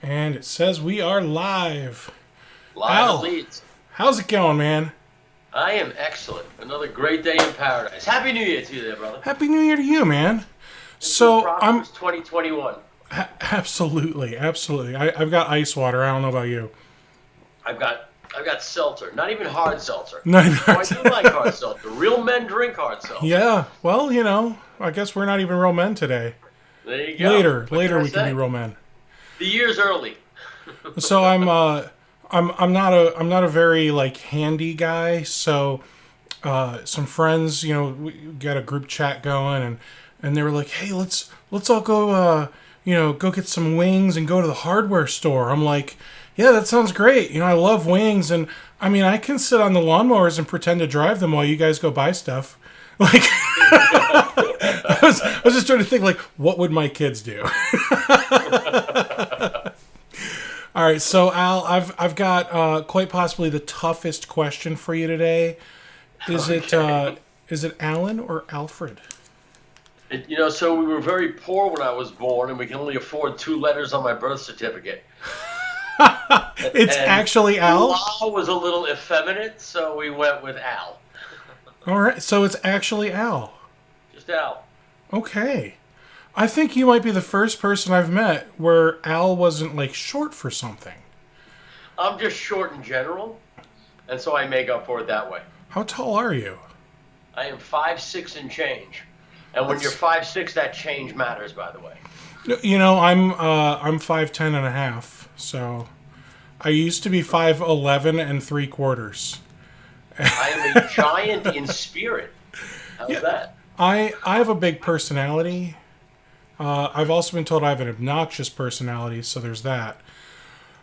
And it says we are live. Live Al, at Leeds. how's it going, man? I am excellent. Another great day in paradise. Happy New Year to you there, brother. Happy New Year to you, man. So I'm 2021. absolutely. I've got ice water. I don't know about you. I've got seltzer. Not even hard seltzer. No, I do like hard seltzer. Real men drink hard seltzer. yeah. Well, I guess we're not even real men today. There you go. Later we can be real men. The year's early. So I'm not a very handy guy. So some friends, we got a group chat going, and they were like, hey, let's all go go get some wings and go to the hardware store. I'm like, yeah, that sounds great. I love wings, and I mean, I can sit on the lawnmowers and pretend to drive them while you guys go buy stuff. I was just trying to think, what would my kids do? All right, so Al, I've got quite possibly the toughest question for you today. Is it Alan or Alfred? So we were very poor when I was born, and we can only afford 2 letters on my birth certificate. It's actually Al? Al was a little effeminate, so we went with Al. All right, so it's actually Al. Just Al. Okay. I think you might be the first person I've met where Al wasn't short for something. I'm just short in general, and so I make up for it that way. How tall are you? I am 5'6" and change. And when you're 5'6", that change matters, by the way. I'm 5'10" and a half. So I used to be 5'11" and 3/4. I am a giant in spirit. How's that? I have a big personality. I've also been told I have an obnoxious personality, so there's that.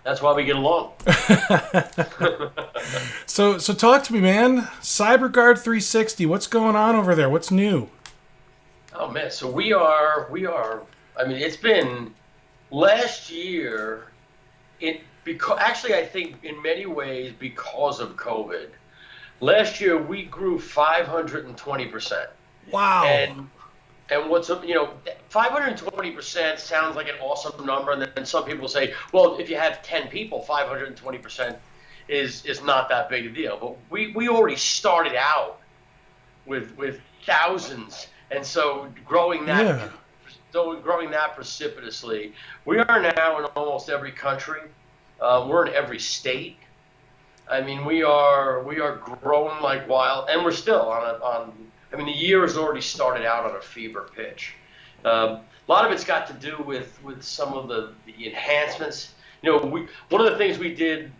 That's why we get along. So talk to me, man. CyberGuard360, what's going on over there? What's new? Oh man, so we are. I mean, it's been last year. Actually, I think in many ways because of COVID. Last year we grew 520%. Wow. And what's up? 520% sounds like an awesome number, and then some people say, well, if you have 10 people, 520% is not that big a deal. But we already started out with thousands, and so growing that precipitously. We are now in almost every country. We're in every state. I mean, we are growing like wild, and we're still the year has already started out on a fever pitch. A lot of it's got to do with some of the enhancements. One of the things we did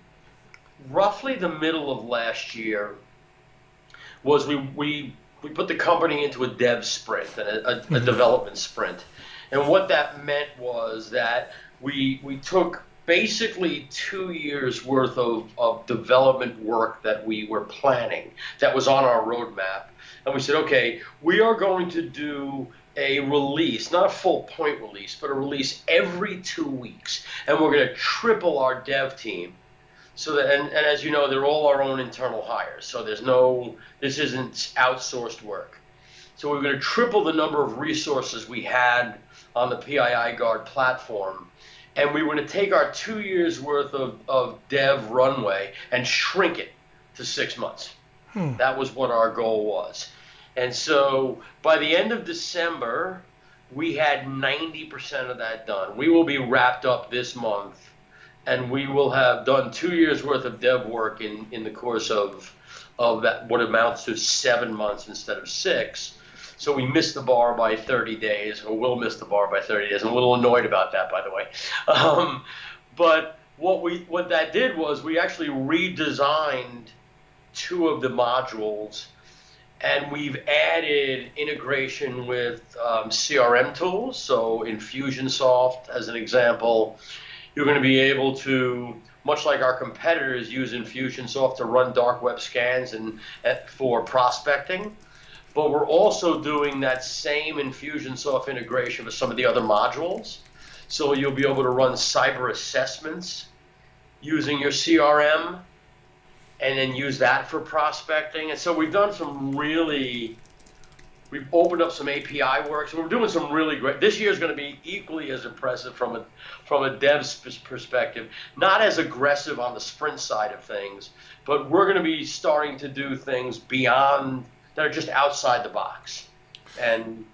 roughly the middle of last year was we put the company into a dev sprint and a development sprint. And what that meant was that we took basically 2 years worth of development work that we were planning that was on our roadmap. And we said, okay, we are going to do a release, not a full point release, but a release every 2 weeks. And we're going to triple our dev team. So that, and as you know, they're all our own internal hires. So this isn't outsourced work. So we're going to triple the number of resources we had on the PII Guard platform. And we were going to take our 2 years worth of dev runway and shrink it to 6 months. That was what our goal was. And so by the end of December, we had 90% of that done. We will be wrapped up this month, and we will have done 2 years worth of dev work in the course of that, what amounts to 7 months instead of 6. So we missed the bar by 30 days, or will miss the bar by 30 days. I'm a little annoyed about that, by the way. But what that did was we actually redesigned 2 of the modules, and we've added integration with CRM tools. So Infusionsoft, as an example, you're going to be able to, much like our competitors use Infusionsoft to run dark web scans and for prospecting. But we're also doing that same Infusionsoft integration with some of the other modules. So you'll be able to run cyber assessments using your CRM and then use that for prospecting. And so we've done some really We've opened up some API work, so we're doing some really great. This year is going to be equally as impressive from a dev's perspective. Not as aggressive on the sprint side of things, but we're going to be starting to do things beyond that are just outside the box, and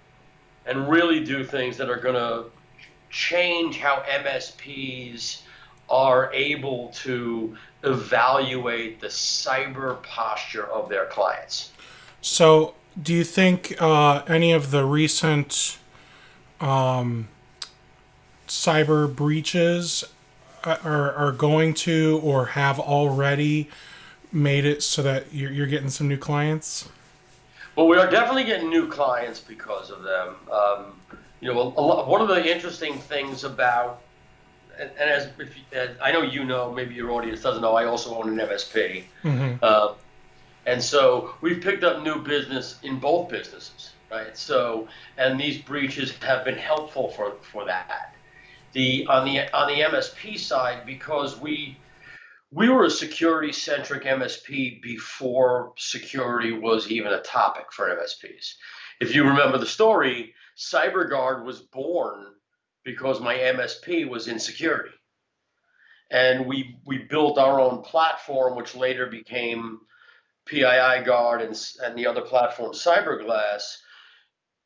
really do things that are going to change how MSPs are able to evaluate the cyber posture of their clients. So, do you think any of the recent cyber breaches are going to or have already made it so that you're getting some new clients? Well, we are definitely getting new clients because of them. One of the interesting things about, and as I know, maybe your audience doesn't know, I also own an MSP. Mm-hmm. And so we've picked up new business in both businesses, right? So, and these breaches have been helpful for that. On the MSP side, because we were a security-centric MSP before security was even a topic for MSPs. If you remember the story, CyberGuard was born because my MSP was in security. And we built our own platform, which later became PII Guard and the other platform, CyberGlass,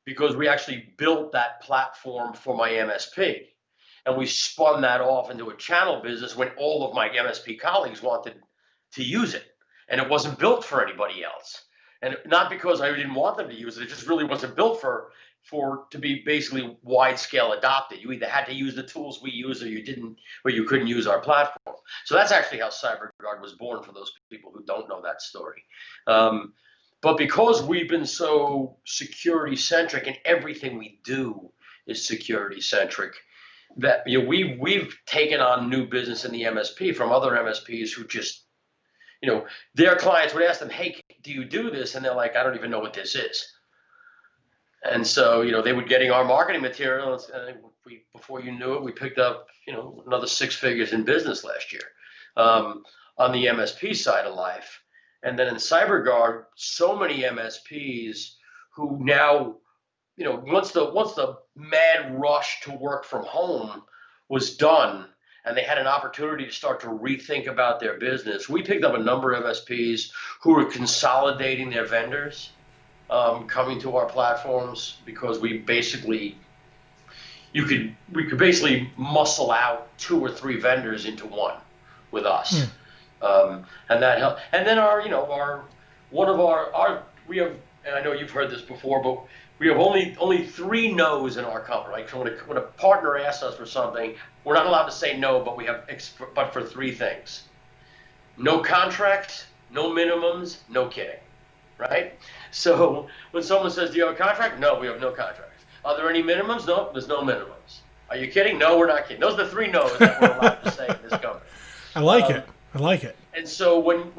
because we actually built that platform for my MSP. And we spun that off into a channel business when all of my MSP colleagues wanted to use it. And it wasn't built for anybody else. And not because I didn't want them to use it, it just really wasn't built to be basically wide scale adopted. You either had to use the tools we use or you couldn't use our platform. So that's actually how CyberGuard was born, for those people who don't know that story. But because we've been so security centric and everything we do is security centric, that we've taken on new business in the MSP from other MSPs who just, their clients would ask them, "Hey, do you do this?" And they're like, "I don't even know what this is." And so, they were getting our marketing materials, and before you knew it, we picked up, another 6 figures in business last year on the MSP side of life. And then in CyberGuard, so many MSPs who now, once the mad rush to work from home was done, and they had an opportunity to start to rethink about their business, we picked up a number of MSPs who were consolidating their vendors. Coming to our platforms because we could basically muscle out 2 or 3 vendors into one with us, and that helped. And then we have, and I know you've heard this before, but we have only 3 no's in our company. Like when a partner asks us for something, we're not allowed to say no, but for 3 things: no contracts, no minimums, no kidding. Right? So when someone says, "Do you have a contract?" No, we have no contracts. Are there any minimums? No, there's no minimums. Are you kidding? No, we're not kidding. Those are the 3 no's that we're allowed to say in this company. I like it. And so when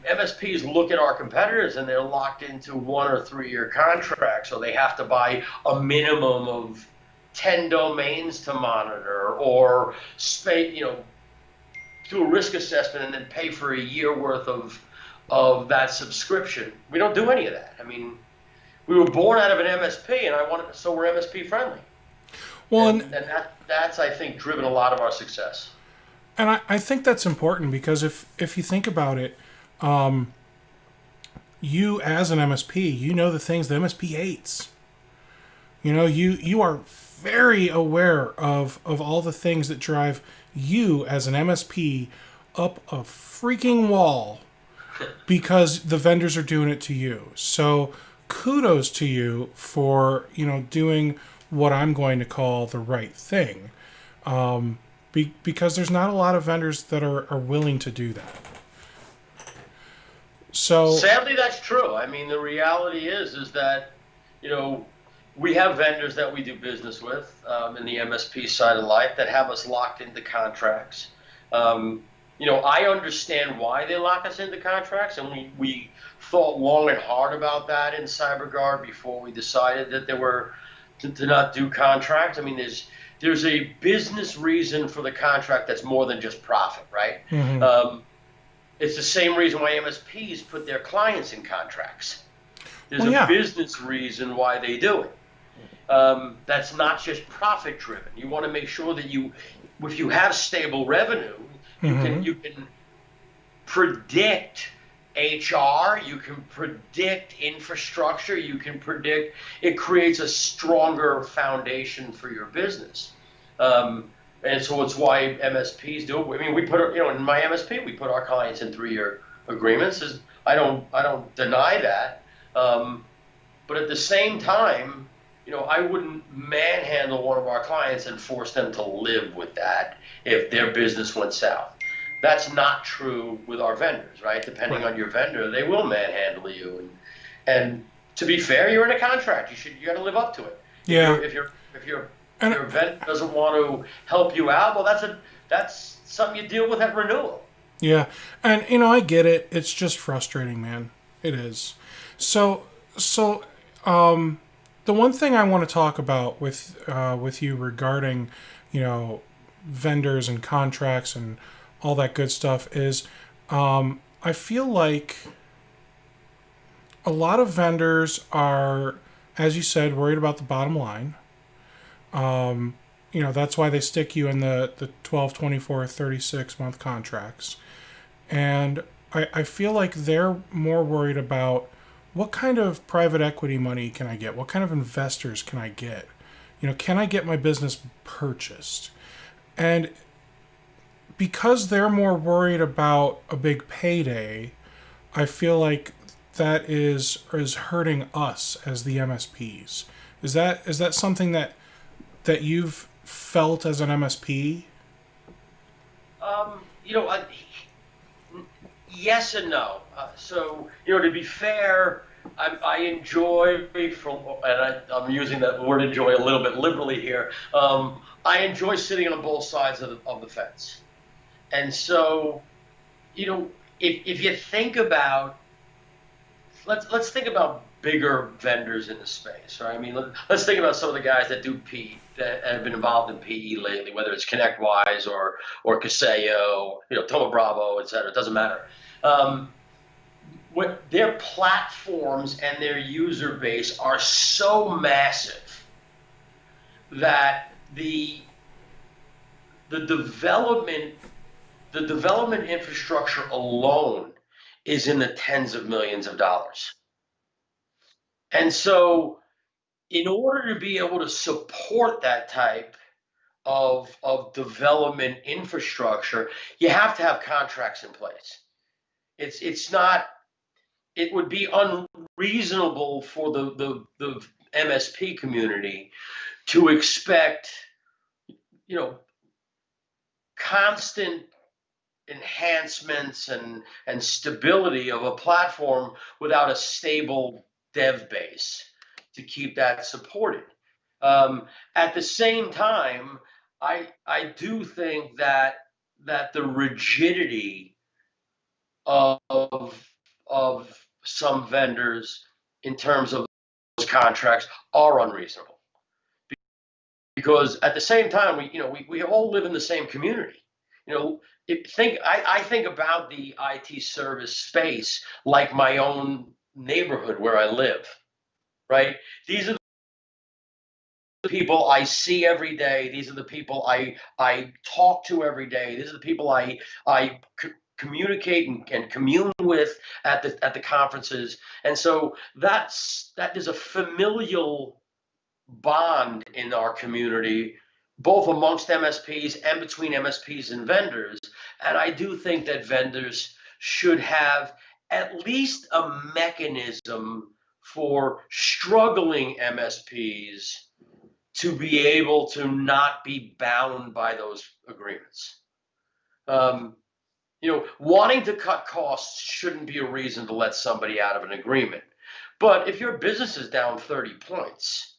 MSPs look at our competitors and they're locked into 1 or 3 year contracts, or they have to buy a minimum of 10 domains to monitor, or do a risk assessment and then pay for a year worth of that subscription. We don't do any of that. I mean, we were born out of an MSP, and so we're MSP friendly. Well, and that's, I think, driven a lot of our success. And I think that's important because if you think about it, you as an MSP, you know the things the MSP hates. You are very aware of all the things that drive you as an MSP up a freaking wall because the vendors are doing it to you. So kudos to you for, doing what I'm going to call the right thing. Because there's not a lot of vendors that are willing to do that. So sadly, that's true. I mean, the reality is that, we have vendors that we do business with in the MSP side of life that have us locked into contracts. I understand why they lock us into contracts, and we thought long and hard about that in CyberGuard before we decided that there were to not do contracts. I mean, there's a business reason for the contract that's more than just profit, right? Mm-hmm. It's the same reason why MSPs put their clients in contracts. There's Well, a yeah. business reason why they do it. That's not just profit driven. You want to make sure that if you have stable revenue, you can predict HR, you can predict infrastructure, you can predict. It creates a stronger foundation for your business. And so it's why MSPs do it. I mean, we put, in my MSP, we put our clients in 3-year agreements. I don't deny that. But at the same time, I wouldn't manhandle one of our clients and force them to live with that if their business went south. That's not true with our vendors, right? Depending on your vendor, they will manhandle you. And to be fair, you're in a contract. You got to live up to it. Yeah. If your vendor doesn't want to help you out, well, that's something you deal with at renewal. Yeah, and I get it. It's just frustrating, man. It is. So the one thing I want to talk about with you regarding, vendors and contracts and all that good stuff is, I feel like a lot of vendors are, as you said, worried about the bottom line. That's why they stick you in the 12, 24, 36-month contracts. And I feel like they're more worried about what kind of private equity money can I get? What kind of investors can I get? Can I get my business purchased? And because they're more worried about a big payday, I feel like that is hurting us as the MSPs. Is that something that you've felt as an MSP? Yes and no. So, to be fair, I enjoy, I'm using that word enjoy a little bit liberally here. I enjoy sitting on both sides of the fence. And so, if you think about, let's think about bigger vendors in the space, right? I mean, let's think about some of the guys that do PE, that have been involved in PE lately, whether it's ConnectWise or Kaseyo, Tomo Bravo, et cetera. It doesn't matter. What their platforms and their user base are so massive that the development infrastructure alone is in the tens of millions of dollars. And so in order to be able to support that type of development infrastructure, you have to have contracts in place. It would be unreasonable for the MSP community to expect, constant enhancements and stability of a platform without a stable dev base to keep that supported. At the same time, I do think that the rigidity of some vendors in terms of those contracts are unreasonable, because at the same time we all live in the same community. I think about the IT service space like my own neighborhood where I live, right? These are the people I see every day. These are the people I talk to every day. These are the people I communicate and commune with at the conferences. And so that is a familial bond in our community, both amongst MSPs and between MSPs and vendors. And I do think that vendors should have at least a mechanism for struggling MSPs to be able to not be bound by those agreements. Wanting to cut costs shouldn't be a reason to let somebody out of an agreement. But if your business is down 30 points,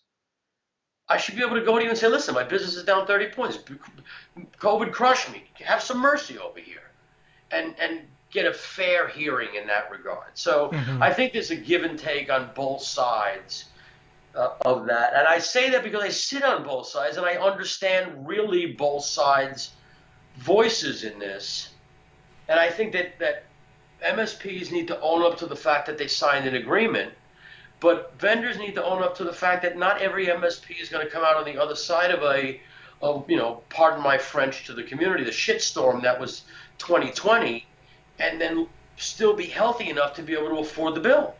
I should be able to go to you and say, listen, my business is down 30 points. COVID crushed me. Have some mercy over here. And get a fair hearing in that regard. So I think there's a give and take on both sides of that. And I say that because I sit on both sides and I understand really both sides' voices in this. And I think that MSPs need to own up to the fact that they signed an agreement, But vendors need to own up to the fact that not every MSP is going to come out on the other side of pardon my French to the community, the shitstorm that was 2020, and then still be healthy enough to be able to afford the bill.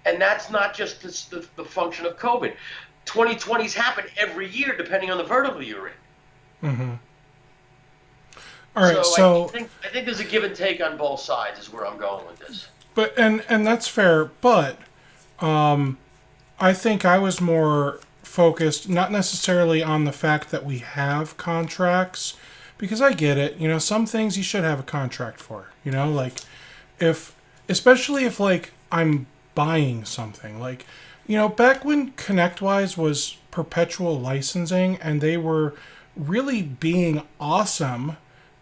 And that's not just the function of COVID. 2020s happen every year depending on the vertical you're in. Mm-hmm. All right, so I think there's a give and take on both sides is where I'm going with this. But and that's fair, but I think I was more focused not necessarily on the fact that we have contracts, because I get it, some things you should have a contract for, like especially if like I'm buying something, like back when ConnectWise was perpetual licensing and they were really being awesome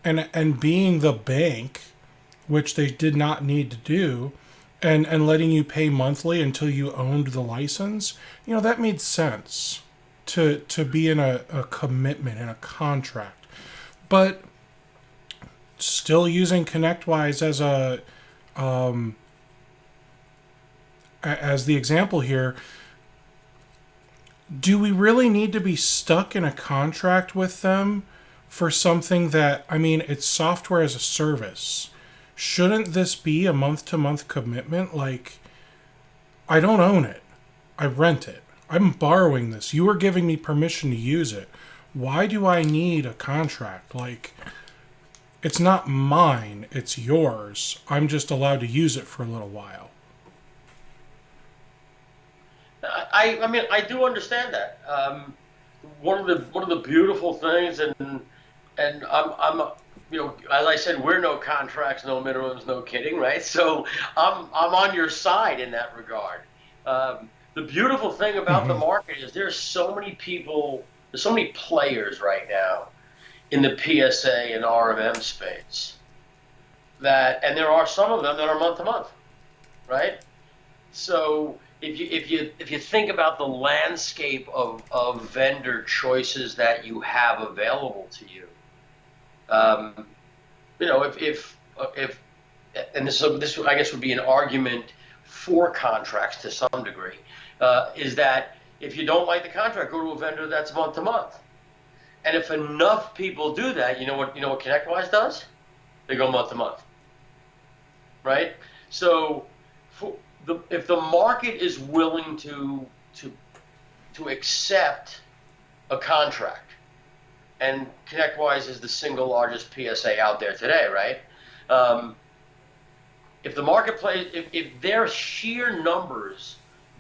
and being the bank, which they did not need to do, and letting you pay monthly until you owned the license, that made sense to be in a commitment, in a contract. But still using ConnectWise as the example here, do we really need to be stuck in a contract with them for something that, it's software as a service? Shouldn't this be a month-to-month commitment? Like, I don't own it. I rent it. I'm borrowing this. You are giving me permission to use it. Why do I need a contract? Like, it's not mine. It's yours. I'm just allowed to use it for a little while. I do understand that. One of the beautiful things, and I'm as I said, we're no contracts, no minimums, no kidding, right? So I'm on your side in that regard. The beautiful thing about the market is there's so many people, there's so many players right now in the PSA and RMM space and there are some of them that are month to month, right? So if you think about the landscape of vendor choices that you have available to you, if and this I guess would be an argument for contracts to some degree, is that if you don't like the contract, go to a vendor that's month to month. And if enough people do that, you know what ConnectWise does? They go month to month, right? So if the market is willing to accept a contract, and ConnectWise is the single largest PSA out there today, right? If the marketplace, if their sheer numbers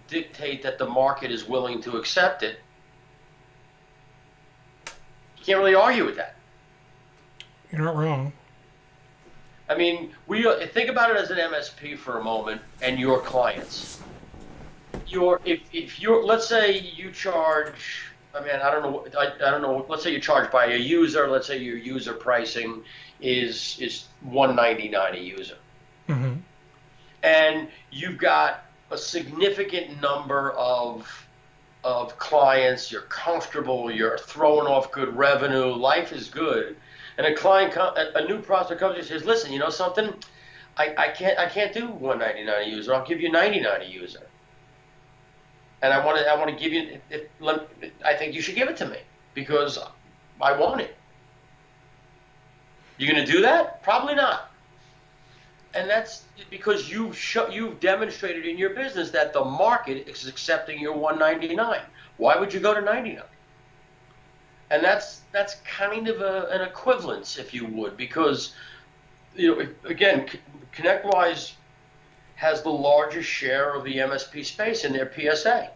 dictate that the market is willing to accept it, you can't really argue with that. You're not wrong. I mean, think about it as an MSP for a moment, and your clients. If you're, let's say you charge, I don't know. Let's say you charge by a user. Let's say your user pricing is $199 a user, and you've got a significant number of clients. You're comfortable. You're throwing off good revenue. Life is good. And a new prospect comes and says, "Listen, you know something? I can't do $199 a user. I'll give you $99 a user. And I want to give you. I think you should give it to me because I want it." You going to do that? Probably not. And that's because you've demonstrated in your business that the market is accepting your $199. Why would you go to $99? And that's kind of an equivalence, if you would, because again, ConnectWise has the largest share of the MSP space in their PSA,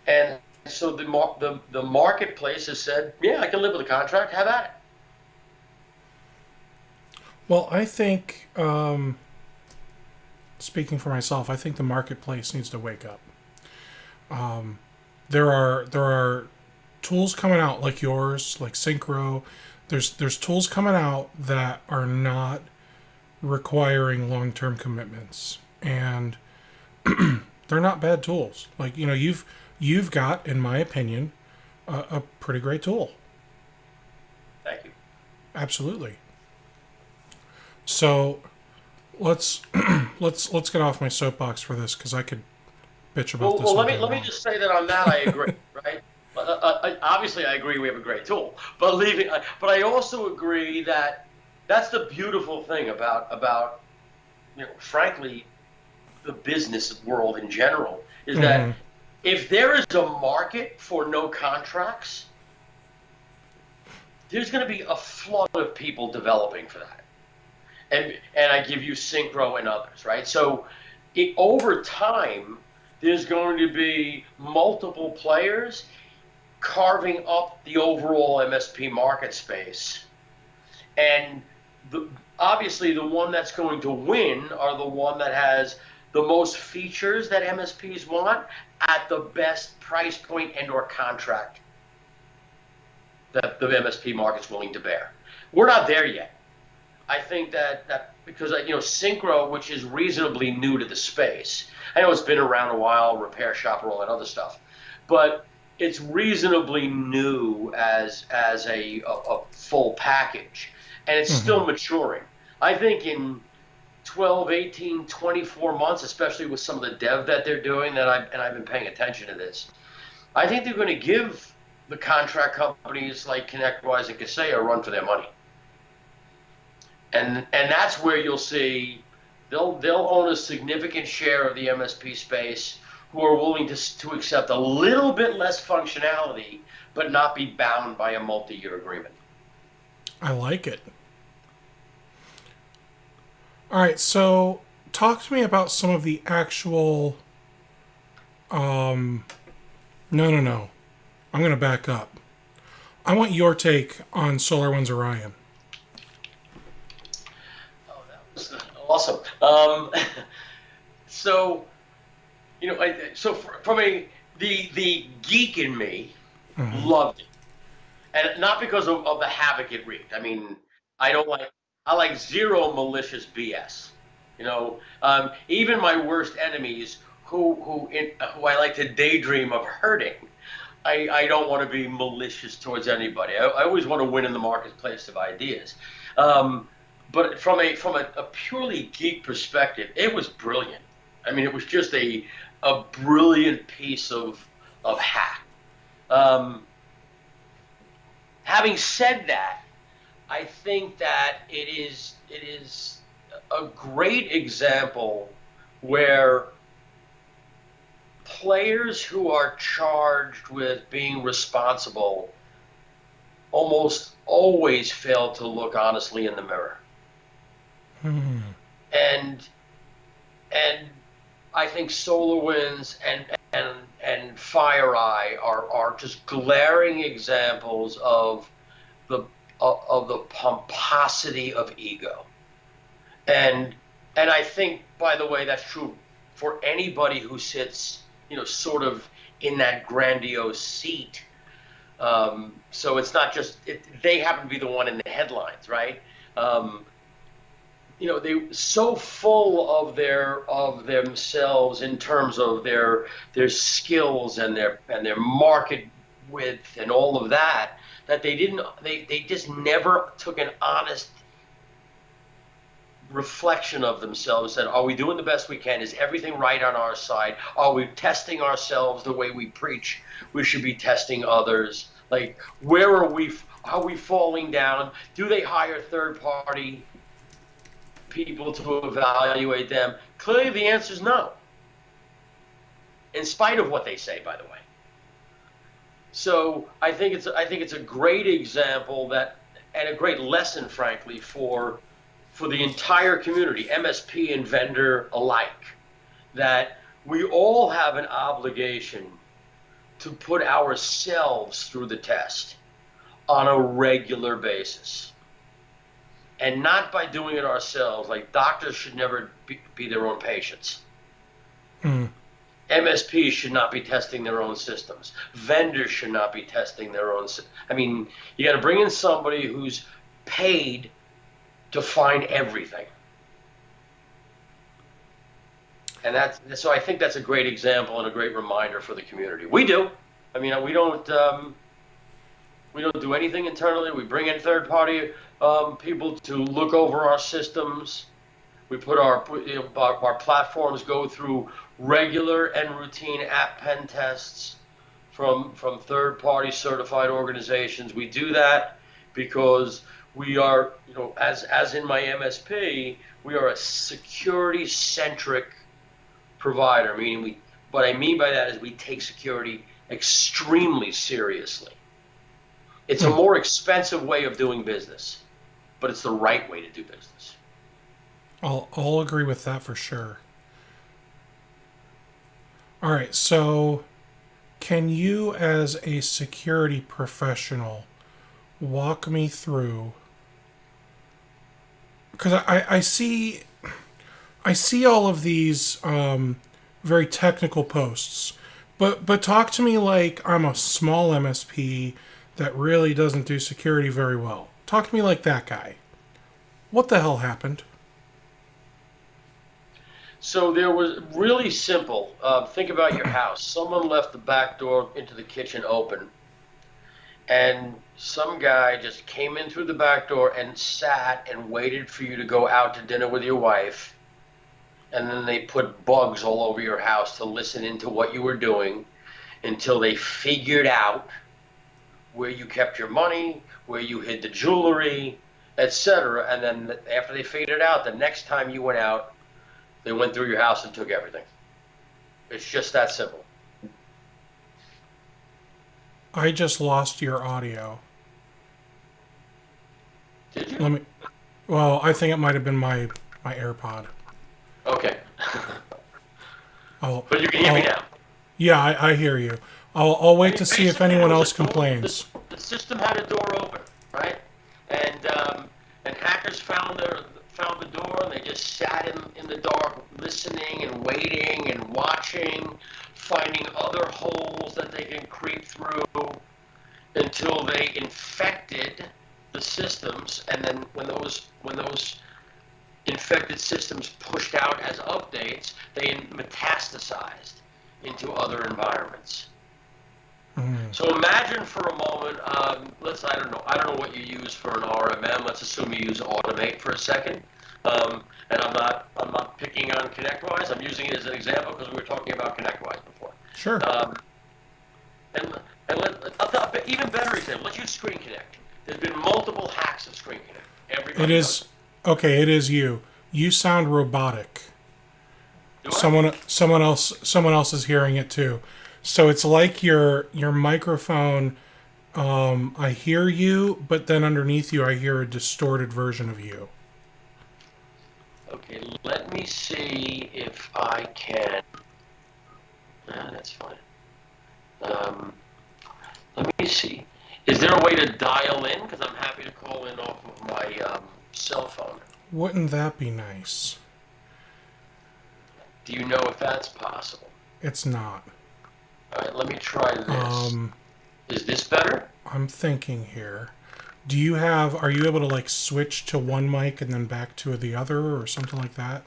and so the marketplace has said, "Yeah, I can live with a contract. Have at it." Well, I think, speaking for myself, I think the marketplace needs to wake up. There are tools coming out like yours, like Synchro. There's tools coming out that are not requiring long-term commitments, and they're not bad tools. Like you've got, in my opinion, a pretty great tool. Thank you. Absolutely. So let's get off my soapbox for this, because I bitch about this. Well, let me just say that on that I agree, right? Obviously, I agree we have a great tool, but I also agree that that's the beautiful thing about frankly, the business world in general is that if there is a market for no contracts, there's going to be a flood of people developing for that. And I give you Synchro and others, right? So over time, there's going to be multiple players carving up the overall MSP market space. And obviously the one that's going to win are the one that has the most features that MSPs want at the best price point and or contract that the MSP market's willing to bear. We're not there yet. I think that because Synchro, which is reasonably new to the space, I know it's been around a while, Repair Shop, all that other stuff, but it's reasonably new as a full package, and it's still maturing. I think in 12, 18, 24 months, especially with some of the dev that they're doing, I've been paying attention to this, I think they're going to give the contract companies like ConnectWise and Kaseya a run for their money. And that's where you'll see they'll own a significant share of the MSP space who are willing to accept a little bit less functionality but not be bound by a multi-year agreement. I like it. All right, so talk to me about some of the actual no. I'm going to back up. I want your take on SolarWinds Orion. Awesome. So, the geek in me loved it, and not because of the havoc it wreaked. I mean, I like zero malicious BS. Even my worst enemies, who I like to daydream of hurting, I don't want to be malicious towards anybody. I always want to win in the marketplace of ideas. But from a purely geek perspective, it was brilliant. I mean, it was just a brilliant piece of hack. Having said that, I think that it is a great example where players who are charged with being responsible almost always fail to look honestly in the mirror. And I think SolarWinds and FireEye are just glaring examples of the pomposity of ego. And I think, by the way, that's true for anybody who sits, sort of in that grandiose seat. So it's not just they happen to be the one in the headlines, right? They so full of themselves in terms of their skills and their market width and all of that they just never took an honest reflection of themselves. Said, are we doing the best we can? Is everything right on our side? Are we testing ourselves the way we preach we should be testing others? Like, where are we falling down? Do they hire third party people to evaluate them? Clearly the answer is no, in spite of what they say, by the way. So I think it's a great example and a great lesson, frankly, for the entire community, MSP and vendor alike, that we all have an obligation to put ourselves through the test on a regular basis. And not by doing it ourselves. Like, doctors should never be their own patients. MSPs should not be testing their own systems. Vendors should not be testing their own. I mean, you got to bring in somebody who's paid to find everything. And so I think that's a great example and a great reminder for the community. We do. I mean, we don't do anything internally. We bring in third-party people to look over our systems. We put our platforms go through regular and routine app pen tests from third-party certified organizations. We do that because we are, as in my MSP, we are a security-centric provider, meaning what I mean by that is we take security extremely seriously. It's a more expensive way of doing business, but it's the right way to do business. I'll agree with that for sure. All right, so can you, as a security professional, walk me through? Because I see all of these very technical posts, but talk to me like I'm a small MSP that really doesn't do security very well. Talk to me like that guy. What the hell happened? So there was really simple. Think about your house. Someone left the back door into the kitchen open, and some guy just came in through the back door and sat and waited for you to go out to dinner with your wife, and then they put bugs all over your house to listen into what you were doing until they figured out where you kept your money, where you hid the jewelry, etc. And then after they figured it out, the next time you went out, they went through your house and took everything. It's just that simple. I just lost your audio. Did you? Well, I think it might have been my AirPod. Okay. But you can hear me now. Yeah, I hear you. I'll wait to see if anyone else complains. The system had a door open, right? And hackers found the door, and they just sat in the dark, listening and waiting and watching, finding other holes that they can creep through until they infected the systems. And then when those infected systems pushed out as updates, they metastasized into other environments. So imagine for a moment, I don't know what you use for an RMM. Let's assume you use Automate for a second. And I'm not picking on ConnectWise. I'm using it as an example because we were talking about ConnectWise before. Sure. Even better example. Let's use Screen Connect. There's been multiple hacks of Screen Connect. It is you. You sound robotic. Do I? Someone else is hearing it too. So it's like your microphone. I hear you, but then underneath you, I hear a distorted version of you. Okay, let me see if I can. That's fine. Let me see. Is there a way to dial in? Because I'm happy to call in off of my cell phone. Wouldn't that be nice? Do you know if that's possible? It's not. All right, let me try this. Is this better? I'm thinking here. Are you able to like switch to one mic and then back to the other or something like that?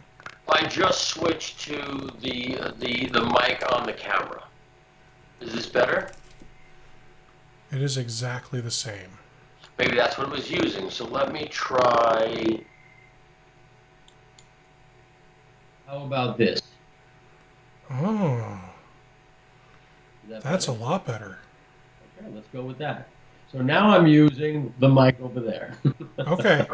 I just switched to the mic on the camera. Is this better? It is exactly the same. Maybe that's what it was using. So let me try. How about this? Oh, that's better? a lot better. Okay, let's go with that. So now I'm using the mic over there. Okay.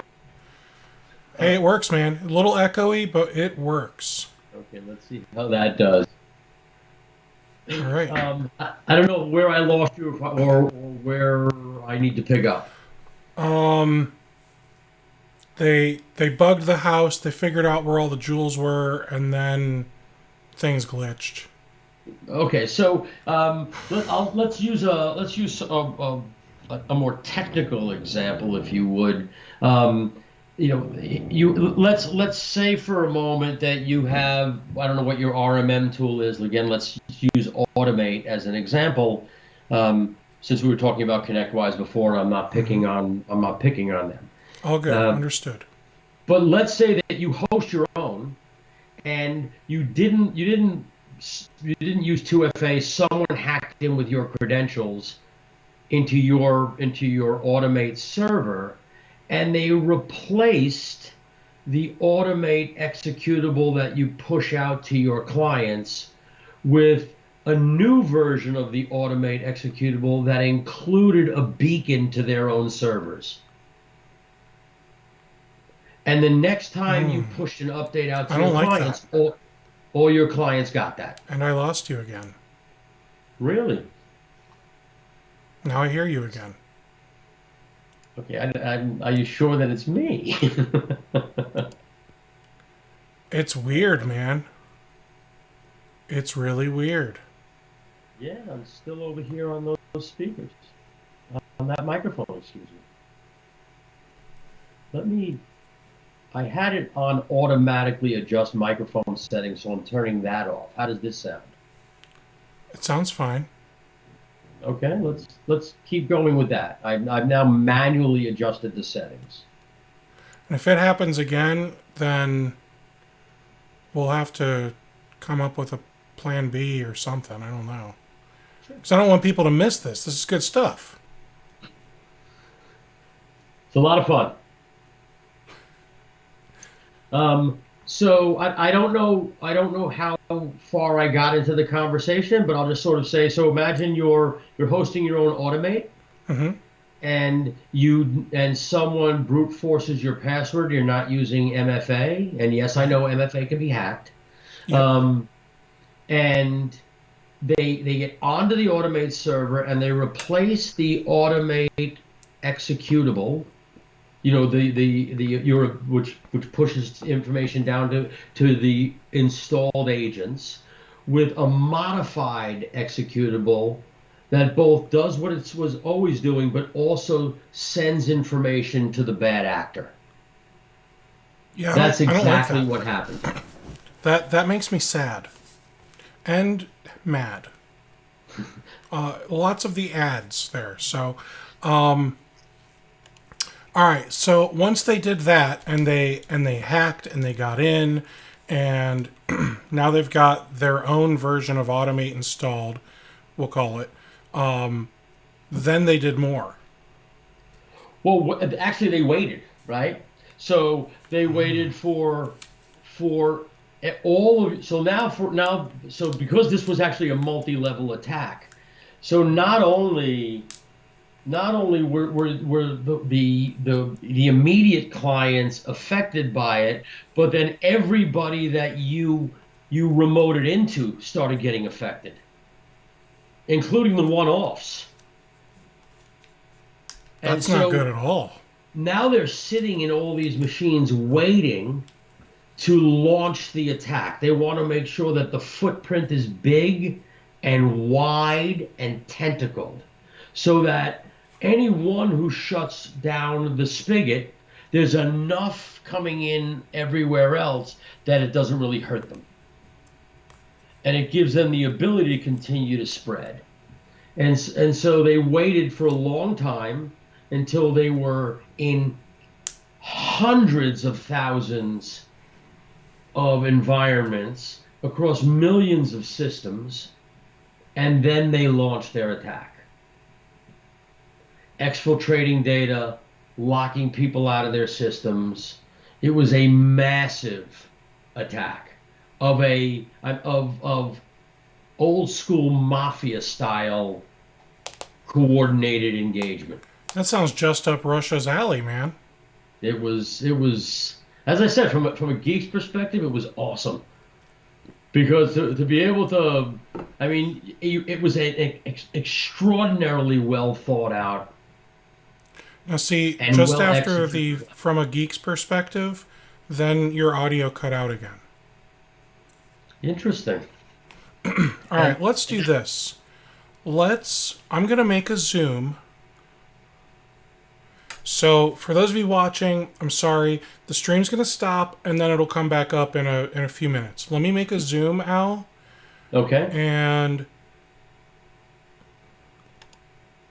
Hey, it works, man. A little echoey, but it works. Okay, let's see how that does. All right. I don't know where I lost you or where I need to pick up. They bugged the house. They figured out where all the jewels were, and then things glitched. Okay, so let's use a more technical example, if you would. Let's say for a moment that you have, I don't know what your RMM tool is. Again, let's use Automate as an example. Since we were talking about ConnectWise before, I'm not picking on them. All good, understood. But let's say that you host your own, and you didn't use 2FA. Someone hacked in with your credentials into your Automate server, and they replaced the Automate executable that you push out to your clients with a new version of the Automate executable that included a beacon to their own servers. And the next time you pushed an update out to your clients, all your clients got that. And I lost you again. Really? Now I hear you again. Okay, are you sure that it's me? It's weird, man. It's really weird. Yeah, I'm still over here on those speakers. On that microphone, excuse me. I had it on automatically adjust microphone settings, so I'm turning that off. How does this sound? It sounds fine. Okay, let's keep going with that. I've now manually adjusted the settings. And if it happens again, then we'll have to come up with a plan B or something. I don't know. Because I don't want people to miss this. This is good stuff. It's a lot of fun. So I don't know how far I got into the conversation, but I'll just sort of say, so imagine you're hosting your own Automate, and someone brute forces your password. You're not using MFA, and yes, I know MFA can be hacked. Yep. And they get onto the Automate server and they replace the Automate executable. You know, which pushes information down to the installed agents with a modified executable that both does what it was always doing, but also sends information to the bad actor. Yeah, that's exactly what happened. That makes me sad and mad. Lots of the ads there. So, all right, so once they did that and they hacked and they got in, and now they've got their own version of Automate installed, we'll call it, then they did more. Well, actually they waited, right? So they waited for all of, so because this was actually a multi-level attack, so not only were the immediate clients affected by it, but then everybody that you remoted into started getting affected, including the one-offs. That's not good at all. Now they're sitting in all these machines waiting to launch the attack. They want to make sure that the footprint is big and wide and tentacled, so that anyone who shuts down the spigot, there's enough coming in everywhere else that it doesn't really hurt them. And it gives them the ability to continue to spread. And so they waited for a long time until they were in hundreds of thousands of environments across millions of systems, and then they launched their attack. Exfiltrating data, locking people out of their systems. It was a massive attack of old school mafia style coordinated engagement. That sounds just up Russia's alley, man. It was, as I said, from a geek's perspective, it was awesome. Because to be able to, I mean, it was an extraordinarily well thought out. Now see, just well after from a geek's perspective, then your audio cut out again. Interesting. All right, let's do this. I'm going to make a Zoom. So for those of you watching, I'm sorry, the stream's going to stop and then it'll come back up in a few minutes. Let me make a Zoom, Al. Okay. And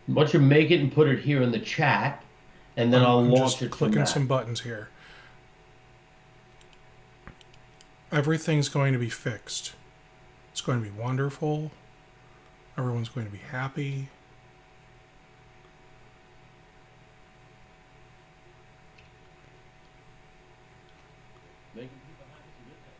why don't you make it and put it here in the chat, and then I'll launch it. Clicking some buttons here. Everything's going to be fixed. It's going to be wonderful. Everyone's going to be happy. Making people happy is a good thing.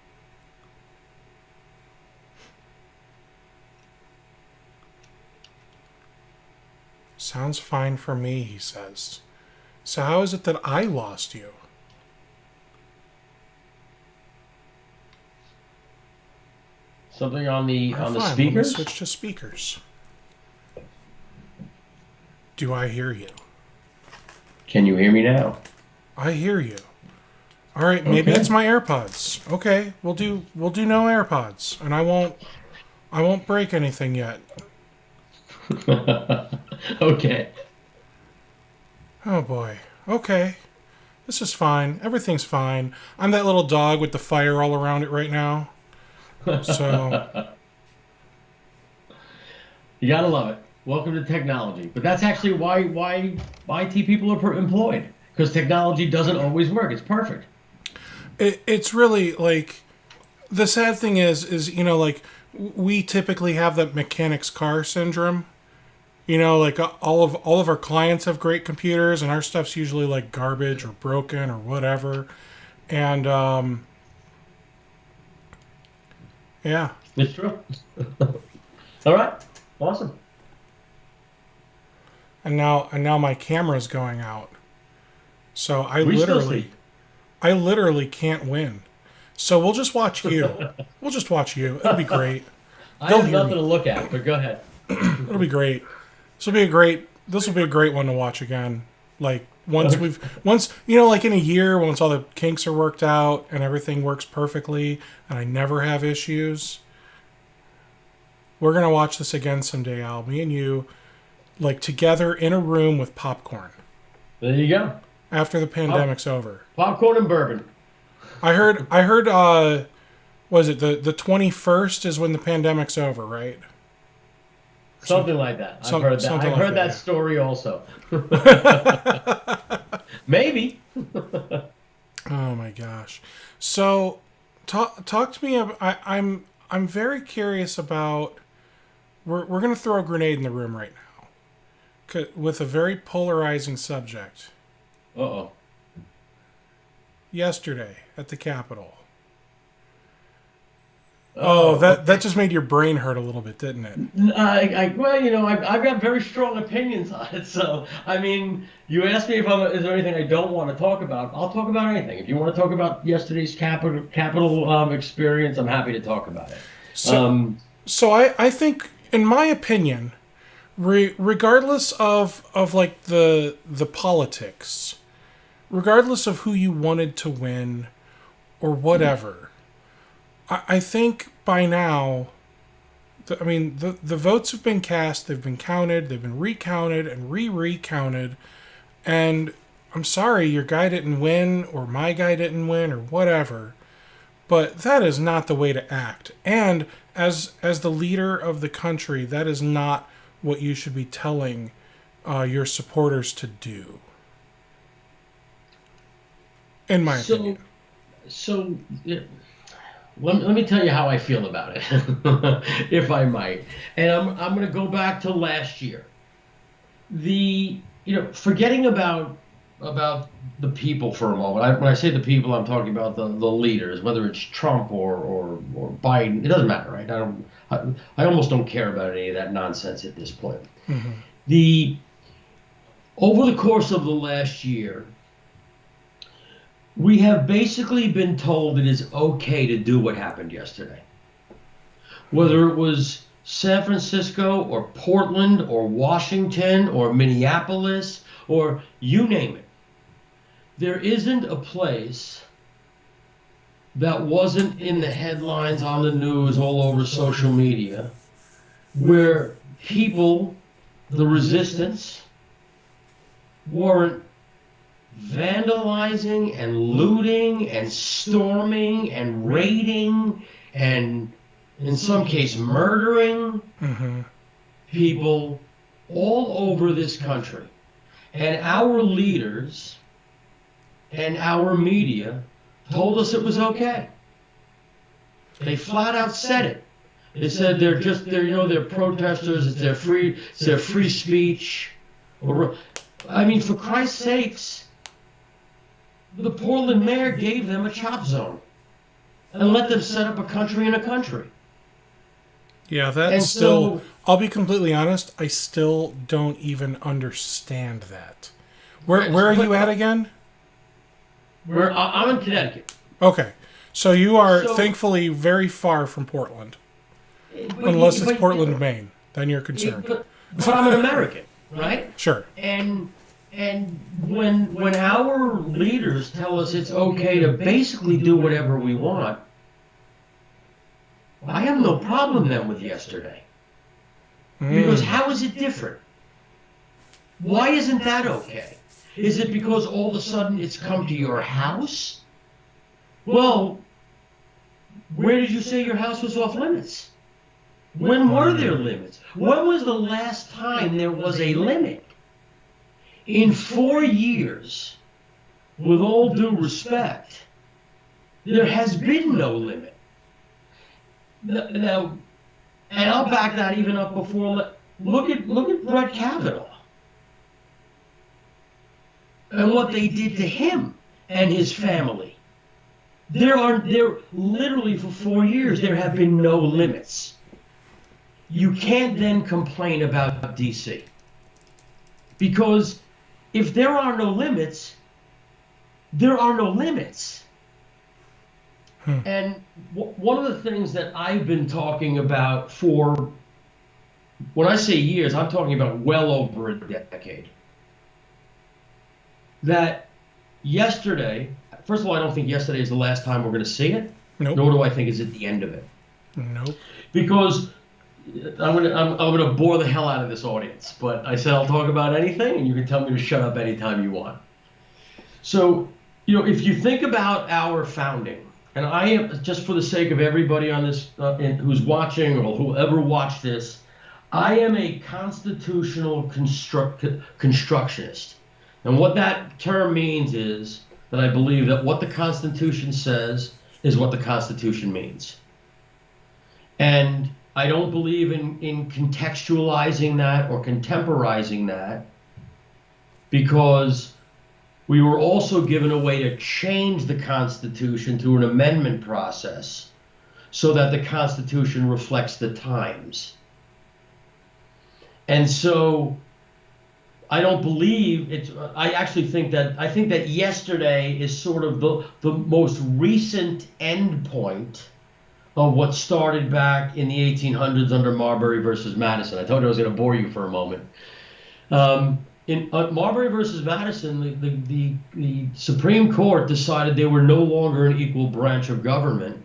Sounds fine for me, he says. So how is it that I lost you? Something on the Fine, speakers? Let me switch to speakers. Do I hear you? Can you hear me now? I hear you. All right, maybe Okay. it's my AirPods. Okay, we'll do no AirPods, and I won't break anything yet. Okay. Oh boy. Okay. This is fine. Everything's fine. I'm that little dog with the fire all around it right now. So You gotta love it. Welcome to technology. But that's actually why IT people are employed, because technology doesn't always work. It's perfect. it's really like the sad thing is like we typically have that mechanic's car syndrome. Like all of our clients have great computers, and our stuff's usually like garbage or broken or whatever. And yeah. It's true. All right. Awesome. And now my camera's going out. So I We still literally can't win. So we'll just watch you. We'll just watch you. It'll be great. I They'll have hear nothing me. to look at, but go ahead. It'll be great. This will be a great one to watch again. Like once like in a year, once all the kinks are worked out and everything works perfectly and I never have issues. We're gonna watch this again someday, Al. Me and you, like together in a room with popcorn. There you go. After the pandemic's over. Popcorn and bourbon. I heard was it the 21st is when the pandemic's over, right? Something like that. I've heard that. Something I've like heard that, that story also. Maybe. Oh my gosh. So talk to me about I'm very curious about we're going to throw a grenade in the room right now with a very polarizing subject. Uh-oh. Yesterday at the Capitol. Oh, that just made your brain hurt a little bit, didn't it? I've got very strong opinions on it. So, I mean, you asked me is there anything I don't want to talk about? I'll talk about anything. If you want to talk about yesterday's Capitol experience, I'm happy to talk about it. So I think, in my opinion, regardless of like the politics, regardless of who you wanted to win or whatever, I think by now, the votes have been cast, they've been counted, they've been recounted and recounted, and I'm sorry your guy didn't win or my guy didn't win or whatever, but that is not the way to act. And as the leader of the country, that is not what you should be telling your supporters to do. In my opinion. So let me tell you how I feel about it, if I might. And I'm going to go back to last year. Forgetting about the people for a moment. When I say the people, I'm talking about the leaders, whether it's Trump or Biden. It doesn't matter, right? I almost don't care about any of that nonsense at this point. Mm-hmm. Over the course of the last year, we have basically been told it is okay to do what happened yesterday. Whether it was San Francisco or Portland or Washington or Minneapolis or you name it. There isn't a place that wasn't in the headlines, on the news, all over social media, where people, the resistance, weren't vandalizing and looting and storming and raiding and in some case murdering people all over this country. And our leaders and our media told us it was okay. They flat out said it. They said they're protesters, it's their free speech. I mean, for Christ's sakes, the Portland mayor gave them a chop zone. and let them set up a country in a country. Yeah, that's And still. so- I'll be completely honest. I still don't even understand that. Where are you at again? I'm in Connecticut. Okay, so you are So- thankfully very far from Portland, But- unless it's but- Portland, Maine. Then you're concerned. But I'm an American, right? Sure. And when our leaders tell us it's okay to basically do whatever we want, I have no problem then with yesterday. Because how is it different? Why isn't that okay? Is it because all of a sudden it's come to your house? Well, where did you say your house was off limits? When were there limits? When was the last time there was a limit? In 4 years, with all due respect, there has been no limit. Now, and I'll back that even up before. Look at Brett Kavanaugh and what they did to him and his family. There literally for 4 years there have been no limits. You can't then complain about DC, because if there are no limits, there are no limits. And one of the things that I've been talking about for, when I say years, I'm talking about well over a decade. That yesterday, first of all, I don't think yesterday is the last time we're going to see it. Nope. Nor do I think it's at the end of it. Nope. Because I'm gonna bore the hell out of this audience. But I said I'll talk about anything, and you can tell me to shut up anytime you want. So, if you think about our founding, and I am, just for the sake of everybody on this who's watching or whoever watched this, I am a constitutional constructionist. And what that term means is that I believe that what the Constitution says is what the Constitution means. And I don't believe in contextualizing that or contemporizing that, because we were also given a way to change the Constitution through an amendment process so that the Constitution reflects the times. And so I don't believe it's, I actually think that yesterday is sort of the most recent endpoint of what started back in the 1800s under Marbury versus Madison. I told you I was going to bore you for a moment. In Marbury versus Madison, the Supreme Court decided they were no longer an equal branch of government,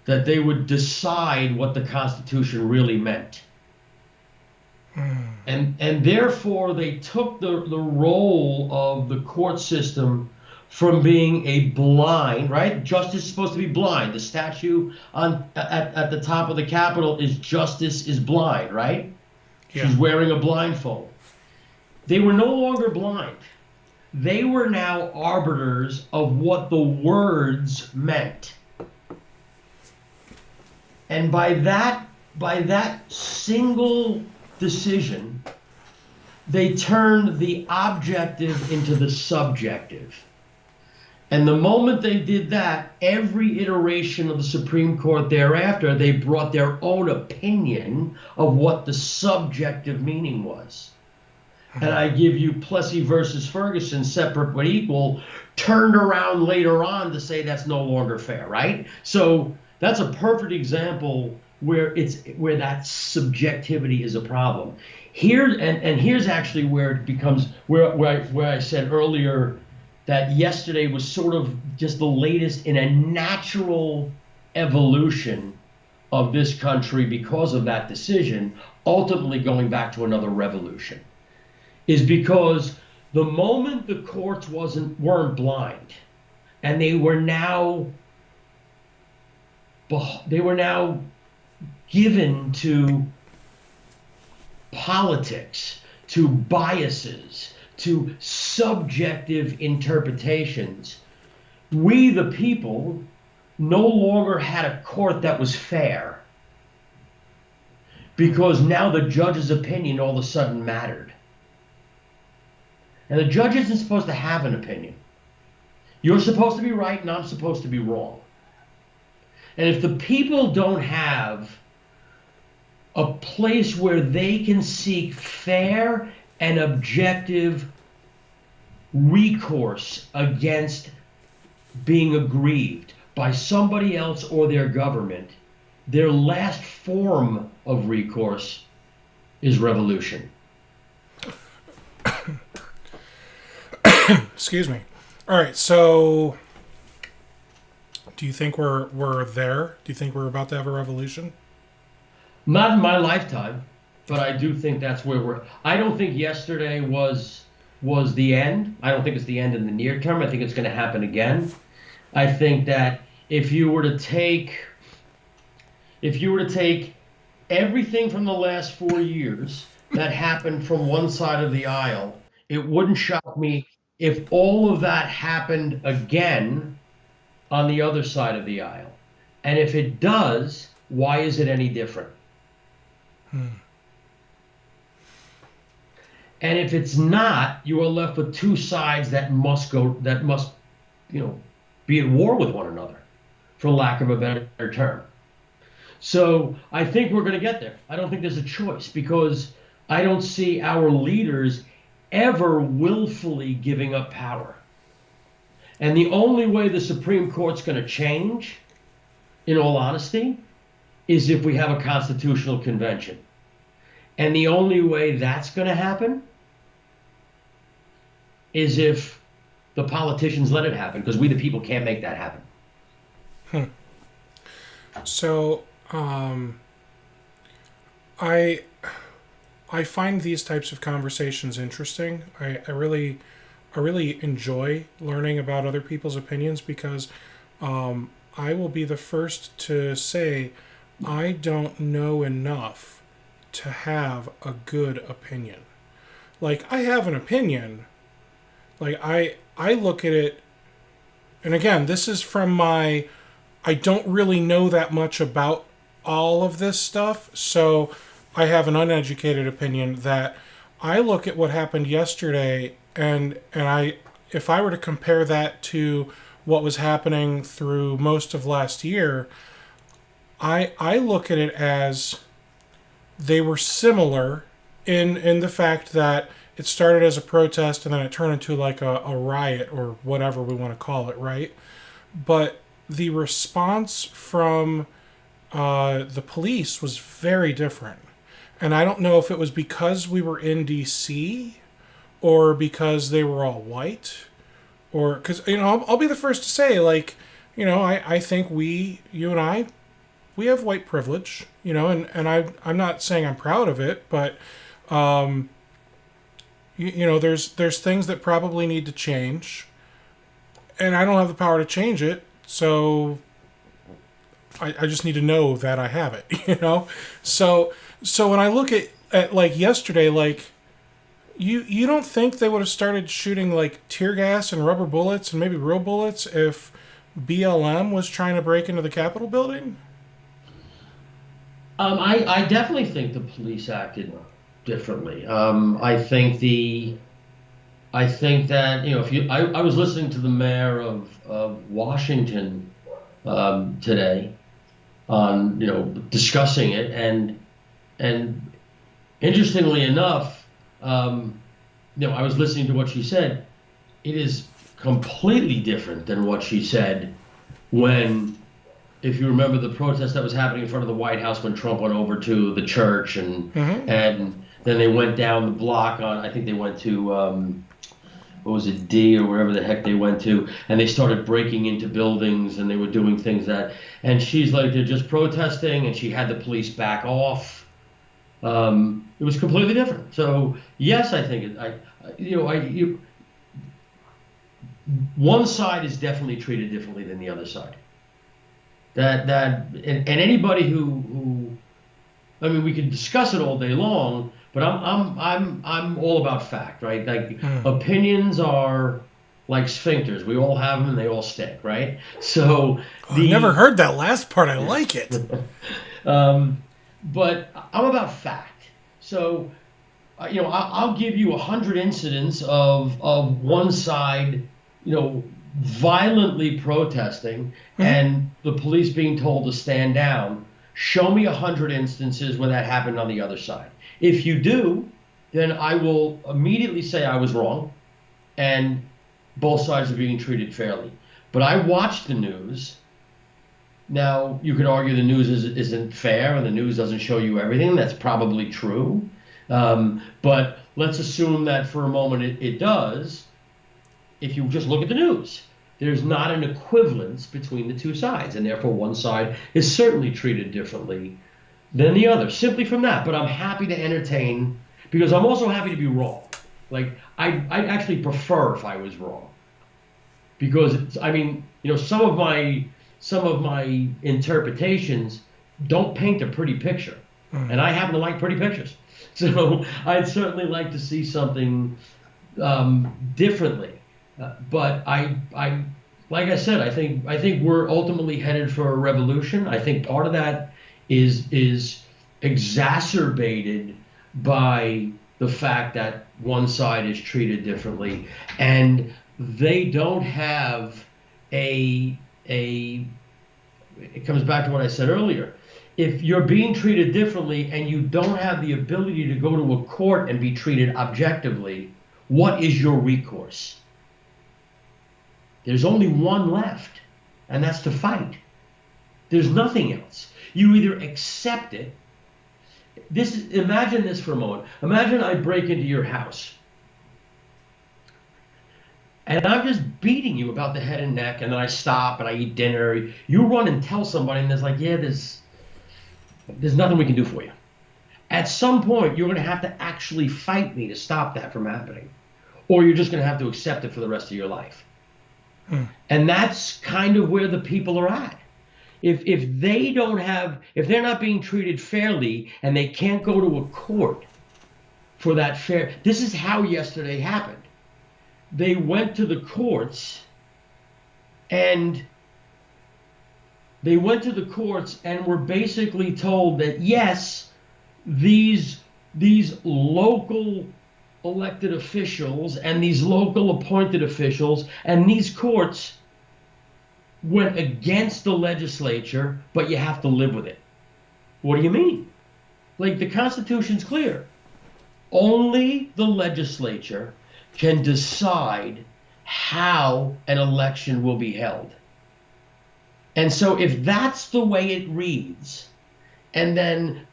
that they would decide what the Constitution really meant. And therefore, they took the role of the court system from being a blind, right? Justice is supposed to be blind. The statue at the top of the Capitol is justice is blind, right? Yeah. She's wearing a blindfold. They were no longer blind. They were now arbiters of what the words meant. And by that single decision, they turned the objective into the subjective. And the moment they did that, every iteration of the Supreme Court thereafter, they brought their own opinion of what the subjective meaning was. And I give you Plessy versus Ferguson, separate but equal, turned around later on to say that's no longer fair, right? So that's a perfect example where that subjectivity is a problem. Here's actually where it becomes where I said earlier that yesterday was sort of just the latest in a natural evolution of this country because of that decision, ultimately going back to another revolution, is because the moment the courts weren't blind, and they were now given to politics, to biases, to subjective interpretations, we the people no longer had a court that was fair, because now the judge's opinion all of a sudden mattered. And the judge isn't supposed to have an opinion. You're supposed to be right and I'm supposed to be wrong. And if the people don't have a place where they can seek fair and objective recourse against being aggrieved by somebody else or their government, their last form of recourse is revolution. Excuse me. All right, so do you think we're there? Do you think we're about to have a revolution? Not in my lifetime, but I do think that's where we're. I don't think yesterday was the end. I don't think it's the end in the near term. I think it's going to happen again. I think that if you were to take everything from the last 4 years that happened from one side of the aisle, it wouldn't shock me if all of that happened again on the other side of the aisle. And if it does, why is it any different? And if it's not, you are left with two sides that must, be at war with one another, for lack of a better term. So I think we're going to get there. I don't think there's a choice, because I don't see our leaders ever willfully giving up power. And the only way the Supreme Court's going to change, in all honesty, is if we have a constitutional convention. And the only way that's going to happen is if the politicians let it happen, because we the people can't make that happen. So, I find these types of conversations interesting. I really enjoy learning about other people's opinions, because I will be the first to say I don't know enough to have a good opinion. Like, I have an opinion. Like, I look at it, and again, this is from I don't really know that much about all of this stuff, so I have an uneducated opinion that I look at what happened yesterday, and if I were to compare that to what was happening through most of last year, I look at it as they were similar in the fact that it started as a protest and then it turned into like a riot, or whatever we want to call it, right? But the response from the police was very different. And I don't know if it was because we were in D.C. or because they were all white, or because, I'll be the first to say, like, I think you and I, we have white privilege, and I'm not saying I'm proud of it, but, there's things that probably need to change, and I don't have the power to change it, so I just need to know that I have it, So when I look at like yesterday, like, you don't think they would have started shooting like tear gas and rubber bullets and maybe real bullets if BLM was trying to break into the Capitol building? I definitely think the police acted differently. I think that, I was listening to the mayor of Washington today on, discussing it, and interestingly enough, I was listening to what she said. It is completely different than what she said when, if you remember, the protest that was happening in front of the White House when Trump went over to the church, and then they went down the block on, I think they went to, what was it, D or wherever the heck they went to, and they started breaking into buildings, and they were doing things and she's like, they're just protesting, and she had the police back off. It was completely different. So yes, I think one side is definitely treated differently than the other side. And anybody who we can discuss it all day long, but I'm all about fact, right? Like, opinions are like sphincters. We all have them, and they all stick, right? So I never heard that last part. I like it. But I'm about fact. So, I'll give you 100 incidents of one side, violently protesting and the police being told to stand down. Show me 100 instances where that happened on the other side. If you do, then I will immediately say I was wrong and both sides are being treated fairly. But I watched the news. Now, you could argue the news isn't fair and the news doesn't show you everything. That's probably true. But let's assume that for a moment it does. If you just look at the news, there's not an equivalence between the two sides, and therefore one side is certainly treated differently than the other, simply from that. But I'm happy to entertain, because I'm also happy to be wrong. Like, I'd actually prefer if I was wrong. Because, some of my interpretations don't paint a pretty picture. And I happen to like pretty pictures. So I'd certainly like to see something differently. But I like I said, I think we're ultimately headed for a revolution. I think part of that is exacerbated by the fact that one side is treated differently, and they don't have it comes back to what I said earlier. If you're being treated differently and you don't have the ability to go to a court and be treated objectively, what is your recourse? There's only one left, and that's to fight. There's nothing else. You either accept it. Imagine this for a moment. Imagine I break into your house, and I'm just beating you about the head and neck, and then I stop and I eat dinner. You run and tell somebody, and there's like, yeah, there's nothing we can do for you. At some point, you're going to have to actually fight me to stop that from happening, or you're just going to have to accept it for the rest of your life. And that's kind of where the people are at. If they're not being treated fairly and they can't go to a court for that fair, this is how yesterday happened. They went to the courts and were basically told that yes, these local elected officials and these local appointed officials and these courts went against the legislature, but you have to live with it. What do you mean? Like, the Constitution's clear. Only the legislature can decide how an election will be held. And so if that's the way it reads, and then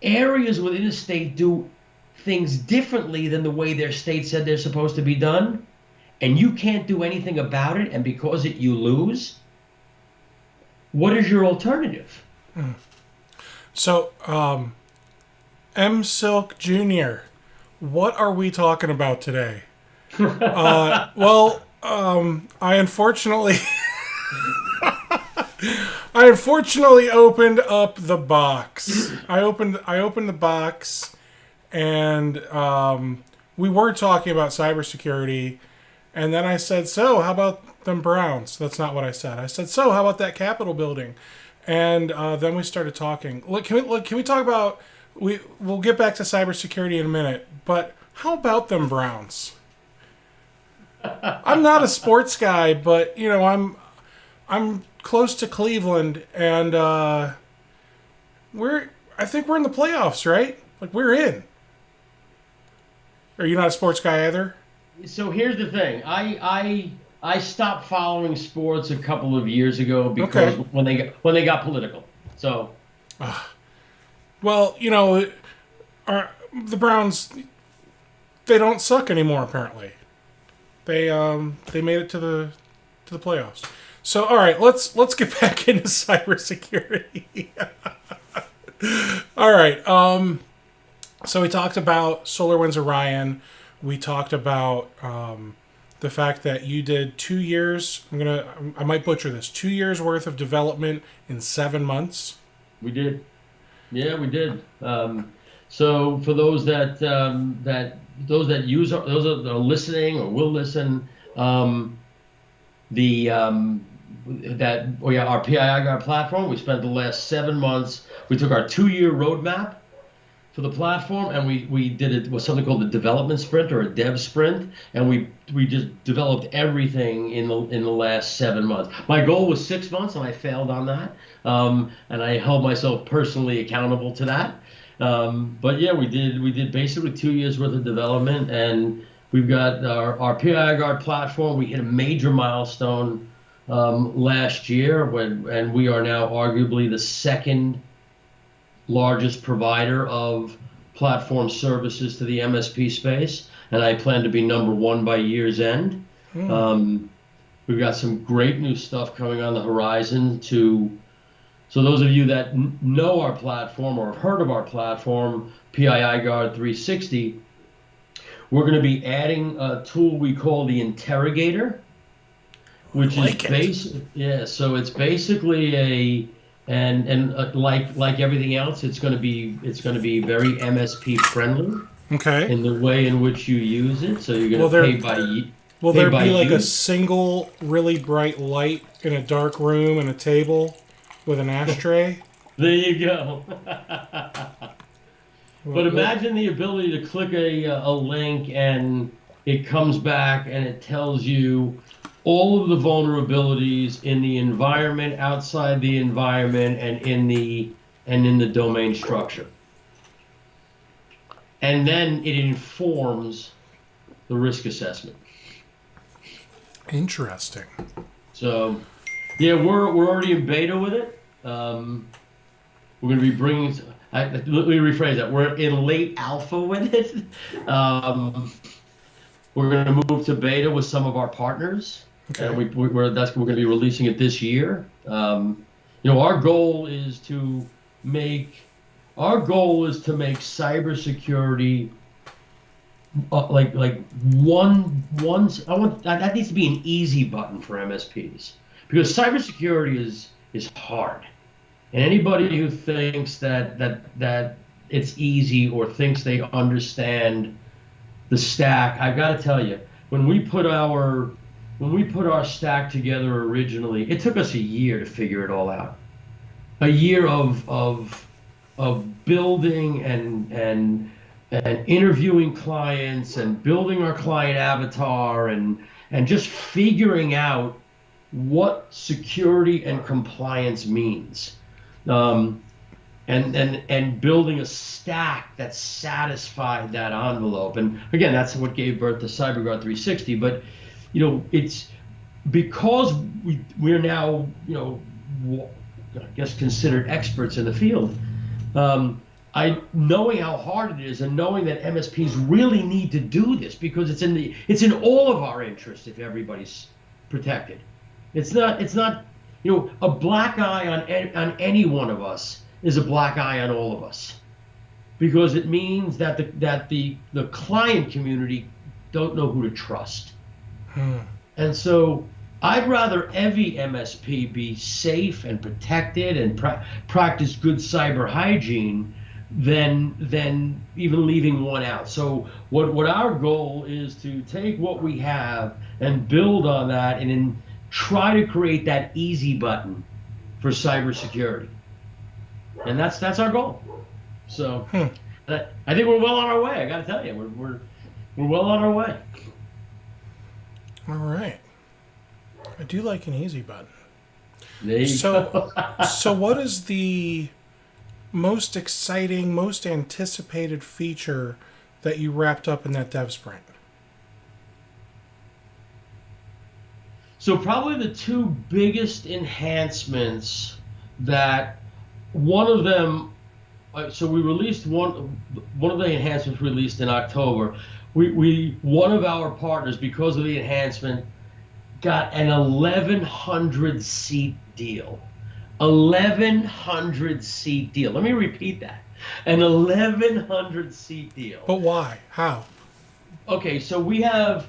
areas within a state do things differently than the way their state said they're supposed to be done, and you can't do anything about it, and because you lose, what is your alternative? So, M. Silk Jr., what are we talking about today? I unfortunately opened up the box. I opened the box, and we were talking about cybersecurity, and then I said, "So, how about them Browns?" That's not what I said. I said, "So, how about that Capitol building?" And then we started talking. Can we talk about? We'll get back to cybersecurity in a minute, but how about them Browns? I'm not a sports guy, but I'm close to Cleveland, and I think we're in the playoffs, right? Like, we're in. Are you not a sports guy either? So here's the thing. I stopped following sports a couple of years ago because when they got political. So well, the Browns, they don't suck anymore apparently. They made it to the playoffs. So, all right, let's get back into cybersecurity. All right. So we talked about SolarWinds Orion. We talked about the fact that you did 2 years. I might butcher this. 2 years worth of development in 7 months. We did. Yeah, we did. So for those that are listening or will listen, our PII platform, we spent the last 7 months. We took our 2-year roadmap for the platform, and we did it with something called the development sprint or a dev sprint, and we just developed everything in the last 7 months. My goal was 6 months, and I failed on that, and I held myself personally accountable to that. But yeah, we did basically 2 years worth of development, and we've got our PII Guard platform. We hit a major milestone last year, and we are now arguably the second largest provider of platform services to the MSP space, and I plan to be number one by year's end. We've got some great new stuff coming on the horizon. So those of you that know our platform or have heard of our platform, PII Guard360, we're going to be adding a tool we call the Interrogator, which so it's basically like everything else, it's going to be very MSP friendly. Okay. In the way in which you use it, so you're going to pay by. Will there be like a single really bright light in a dark room and a table with an ashtray? There you go. But imagine the ability to click a link and it comes back and it tells you all of the vulnerabilities in the environment, outside the environment, and in the domain structure. And then it informs the risk assessment. Interesting. So, yeah, we're already in beta with it. We're going to be bringing. Let me rephrase that. We're in late alpha with it. We're going to move to beta with some of our partners. Okay. And we're going to be releasing it this year. Our goal is to make cybersecurity like that needs to be an easy button for MSPs, because cybersecurity is hard, and anybody who thinks that it's easy or thinks they understand the stack, I've got to tell you, when we put our stack together originally, it took us a year to figure it all out. A year of building and interviewing clients and building our client avatar and just figuring out what security and compliance means, and building a stack that satisfied that envelope. And again, that's what gave birth to CyberGuard360. But it's because we're now I guess considered experts in the field. Knowing how hard it is, and knowing that MSPs really need to do this because it's in all of our interest if everybody's protected. It's not a black eye on any one of us is a black eye on all of us, because it means that the client community don't know who to trust. And so I'd rather every MSP be safe and protected and practice good cyber hygiene than even leaving one out. So what our goal is to take what we have and build on that, and then try to create that easy button for cybersecurity. And that's our goal. So I think we're well on our way. I got to tell you, we're well on our way. All right. I do like an easy button. There you go. So what is the most exciting, most anticipated feature that you wrapped up in that dev sprint? So probably the two biggest enhancements that one of them, so we released one of the enhancements released in October. We one of our partners, because of the enhancement, got an 1,100 seat deal. 1,100 seat deal. Let me repeat that. An 1,100 seat deal. But why? How? Okay, so we have,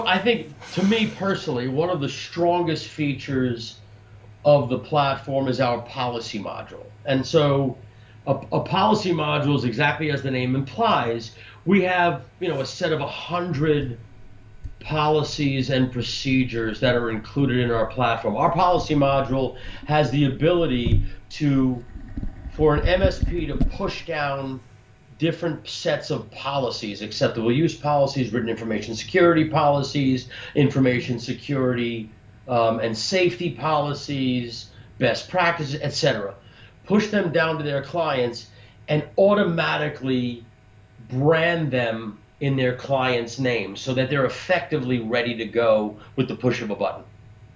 I think, to me personally, one of the strongest features of the platform is our policy module. And so a policy module is exactly as the name implies. We have, a set of 100 policies and procedures that are included in our platform. Our policy module has the ability for an MSP to push down different sets of policies, acceptable use policies, written information security policies, information security and safety policies, best practices, etc. Push them down to their clients and automatically brand them in their client's name so that they're effectively ready to go with the push of a button.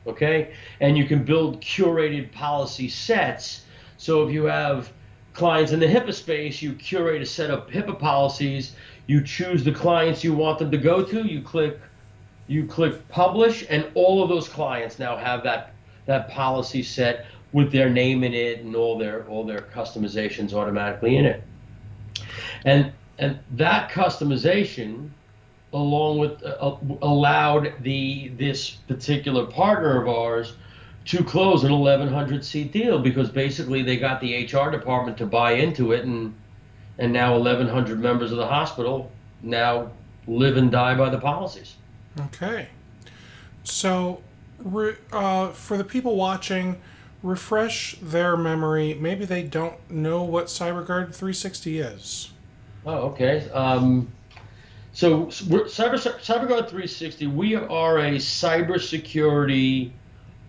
Okay? And you can build curated policy sets. So if you have clients in the HIPAA space, you curate a set of HIPAA policies, you choose the clients you want them to go to, you click publish, and all of those clients now have that policy set with their name in it and all their customizations automatically in it. And that customization, along with allowed this particular partner of ours to close an 1,100 seat deal, because basically they got the HR department to buy into it, and now 1,100 members of the hospital now live and die by the policies. Okay. So for the people watching, refresh their memory. Maybe they don't know what CyberGuard360 is. Oh, okay. So CyberGuard360, we are a cybersecurity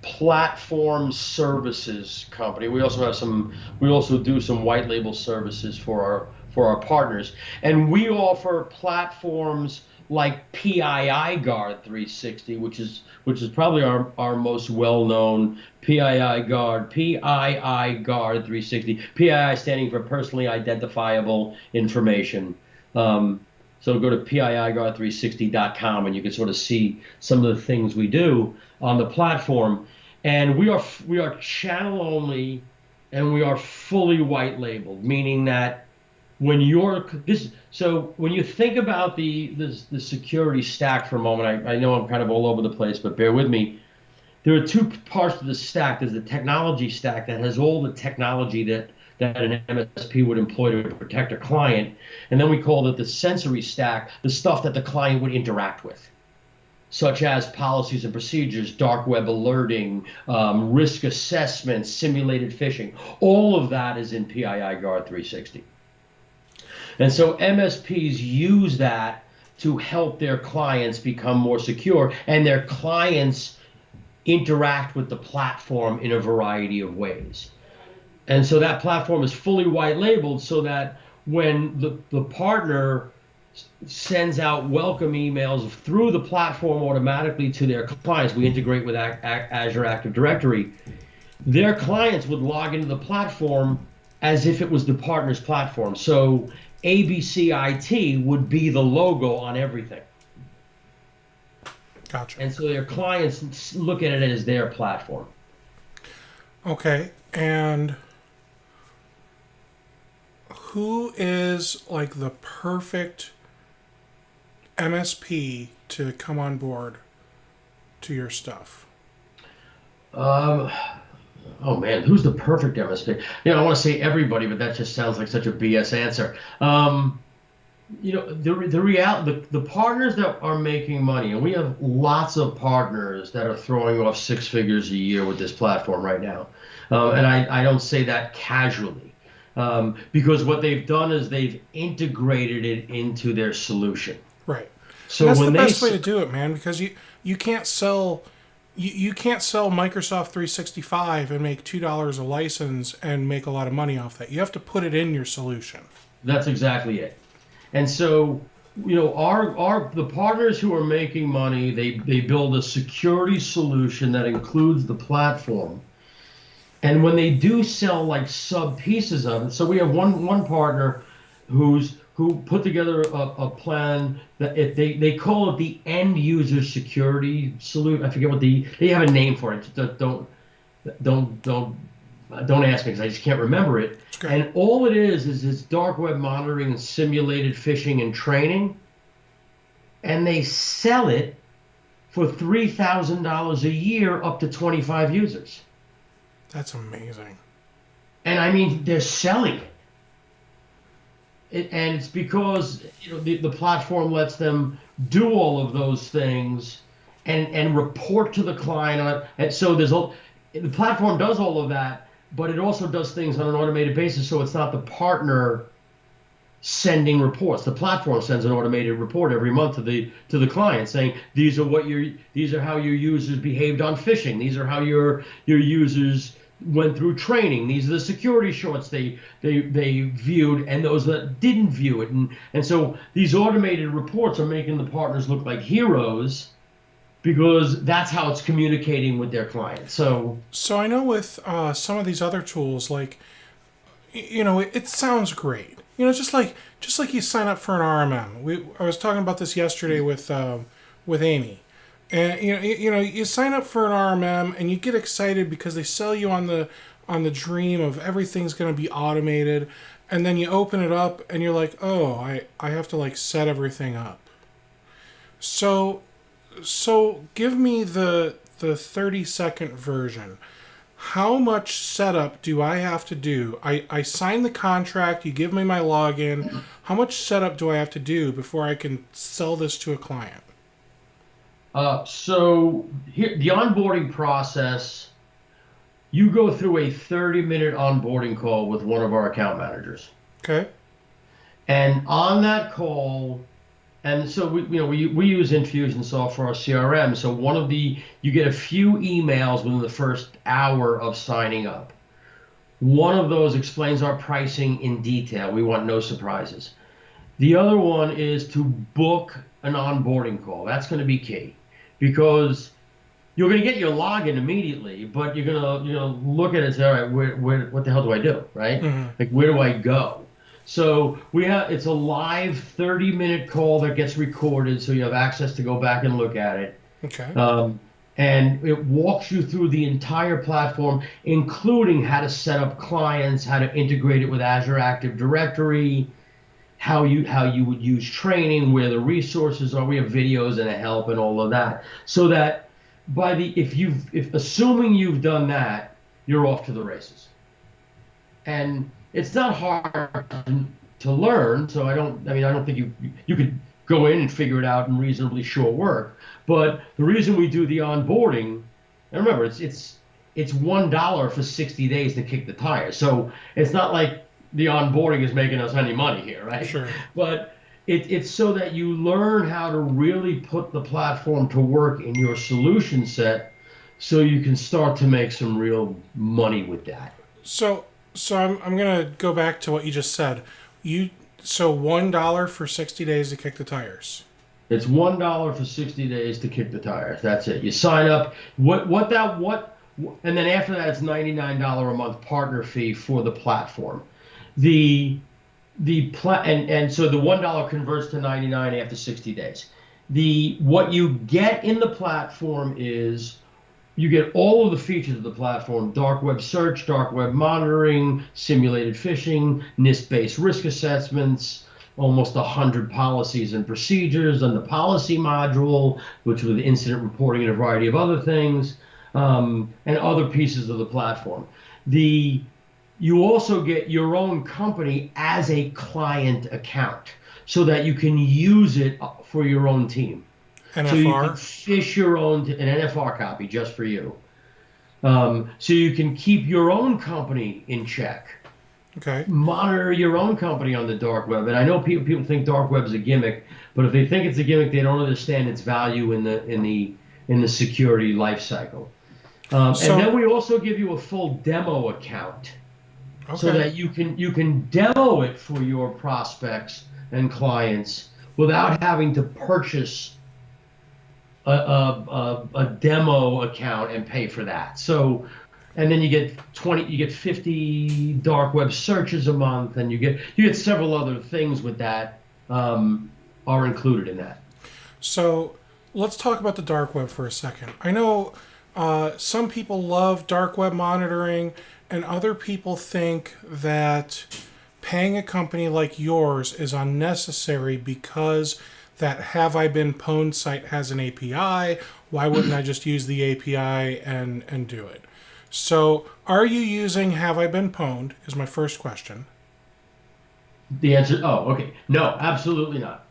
platform services company. We also do some white label services for our partners, and we offer platforms like PII Guard 360, which is probably our most well-known PII Guard 360. PII standing for personally identifiable information. So go to PIIGuard360.com and you can sort of see some of the things we do on the platform. And we are channel only, and we are fully white labeled, meaning that when you think about the security stack for a moment, I know I'm kind of all over the place, but bear with me. There are two parts to the stack. There's the technology stack that has all the technology that an MSP would employ to protect a client. And then we call it the sensory stack, the stuff that the client would interact with, such as policies and procedures, dark web alerting, risk assessment, simulated phishing. All of that is in PII Guard 360. And so MSPs use that to help their clients become more secure, and their clients interact with the platform in a variety of ways. And so that platform is fully white labeled so that when the partner sends out welcome emails through the platform automatically to their clients, we integrate with Azure Active Directory, their clients would log into the platform as if it was the partner's platform. So ABCIT would be the logo on everything. Gotcha. And so their clients look at it as their platform. Okay, and who is like the perfect MSP to come on board to your stuff? Oh man, who's the perfect MSP? I want to say everybody, but that just sounds like such a BS answer. The partners that are making money, and we have lots of partners that are throwing off six figures a year with this platform right now. And I don't say that casually, because what they've done is they've integrated it into their solution. Right. So and that's the best way to do it, man, because you can't sell. You can't sell Microsoft 365 and make $2 a license and make a lot of money off that. You have to put it in your solution. That's exactly it. And so, the partners who are making money, they build a security solution that includes the platform. And when they do sell like sub pieces of it, so we have one partner who put together a plan that they call it the end user security solution. I forget they have a name for it. Don't ask me because I just can't remember it. Okay. And all it is this dark web monitoring and simulated phishing and training. And they sell it for $3,000 a year up to 25 users. That's amazing. And I mean, they're selling it. And it's because the platform lets them do all of those things and report to the client on it. And so the platform does all of that, but it also does things on an automated basis. So it's not the partner sending reports. The platform sends an automated report every month to the client saying these are how your users behaved on phishing. These are how your users went through training. These are the security shorts they viewed and those that didn't view it. And so these automated reports are making the partners look like heroes because that's how it's communicating with their clients. So I know with some of these other tools, like, it sounds great. Just like you sign up for an RMM. I was talking about this yesterday with Amy. And you sign up for an RMM and you get excited because they sell you on the dream of everything's going to be automated, and then you open it up and you're like, oh, I have to like set everything up. So give me the 30-second version. How much setup do I have to do? I sign the contract, you give me my login. How much setup do I have to do before I can sell this to a client? So here, the onboarding process, you go through a 30-minute onboarding call with one of our account managers. Okay. And on that call, and so we use Infusionsoft for our CRM. So you get a few emails within the first hour of signing up. One of those explains our pricing in detail. We want no surprises. The other one is to book an onboarding call. That's going to be key, because you're going to get your login immediately, but you're going to look at it and say, all right, what the hell do I do, right? Mm-hmm. Like, where do I go? So it's a live 30-minute call that gets recorded, so you have access to go back and look at it. Okay. And it walks you through the entire platform, including how to set up clients, how to integrate it with Azure Active Directory, how you would use training, where the resources are. We have videos and a help and all of that, so that if assuming you've done that, you're off to the races. And it's not hard to learn, so I don't think you could go in and figure it out in reasonably short work. But the reason we do the onboarding, and remember, it's $1 for 60 days to kick the tires. So it's not like the onboarding is making us any money here, right? Sure. But it's so that you learn how to really put the platform to work in your solution set, so you can start to make some real money with that. So I'm going to go back to what you just said. So $1 for 60 days to kick the tires. It's $1 for 60 days to kick the tires. That's it. You sign up. And then after that, it's $99 a month partner fee for the platform. And so the $1 converts to $99 after 60 days. What you get in the platform is you get all of the features of the platform: dark web search, dark web monitoring, simulated phishing, NIST-based risk assessments, almost 100 policies and procedures on the policy module, which with incident reporting and a variety of other things, and other pieces of the platform. You also get your own company as a client account, so that you can use it for your own team. NFR? So you can fish your own, an NFR copy just for you. So you can keep your own company in check. Okay. Monitor your own company on the dark web. And I know people think dark web is a gimmick, but if they think it's a gimmick, they don't understand its value in the security life cycle. And then we also give you a full demo account, so that you can demo it for your prospects and clients without having to purchase a demo account and pay for that. So, and then you get 50 dark web searches a month, and you get several other things with that are included in that. So let's talk about the dark web for a second. I know some people love dark web monitoring, and other people think that paying a company like yours is unnecessary because that Have I Been Pwned site has an API. Why wouldn't I just use the API and do it? So are you using Have I Been Pwned is my first question. The answer, okay. No, absolutely not.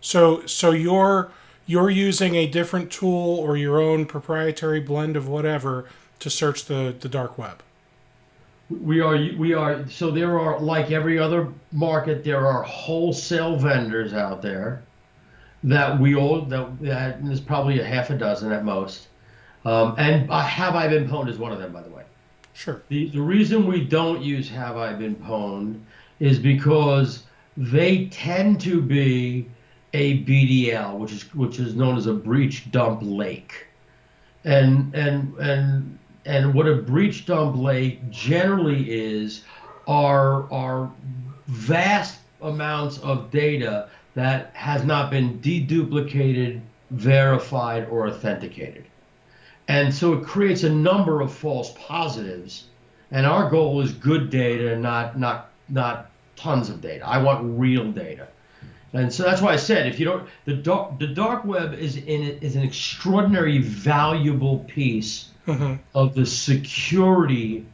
So you're using a different tool or your own proprietary blend of whatever to search the dark web. We are. So there are, like every other market, there are wholesale vendors out there that we all that there's probably a half a dozen at most. And Have I Been Pwned is one of them, by the way. Sure. The reason we don't use Have I Been Pwned is because they tend to be a BDL, which is known as a breach dump lake. And what a breach dump lake generally is are vast amounts of data that has not been deduplicated, verified, or authenticated. And so it creates a number of false positives. And our goal is good data, not tons of data. I want real data. And so that's why I said, if you don't, the dark web is an extraordinary valuable piece of the security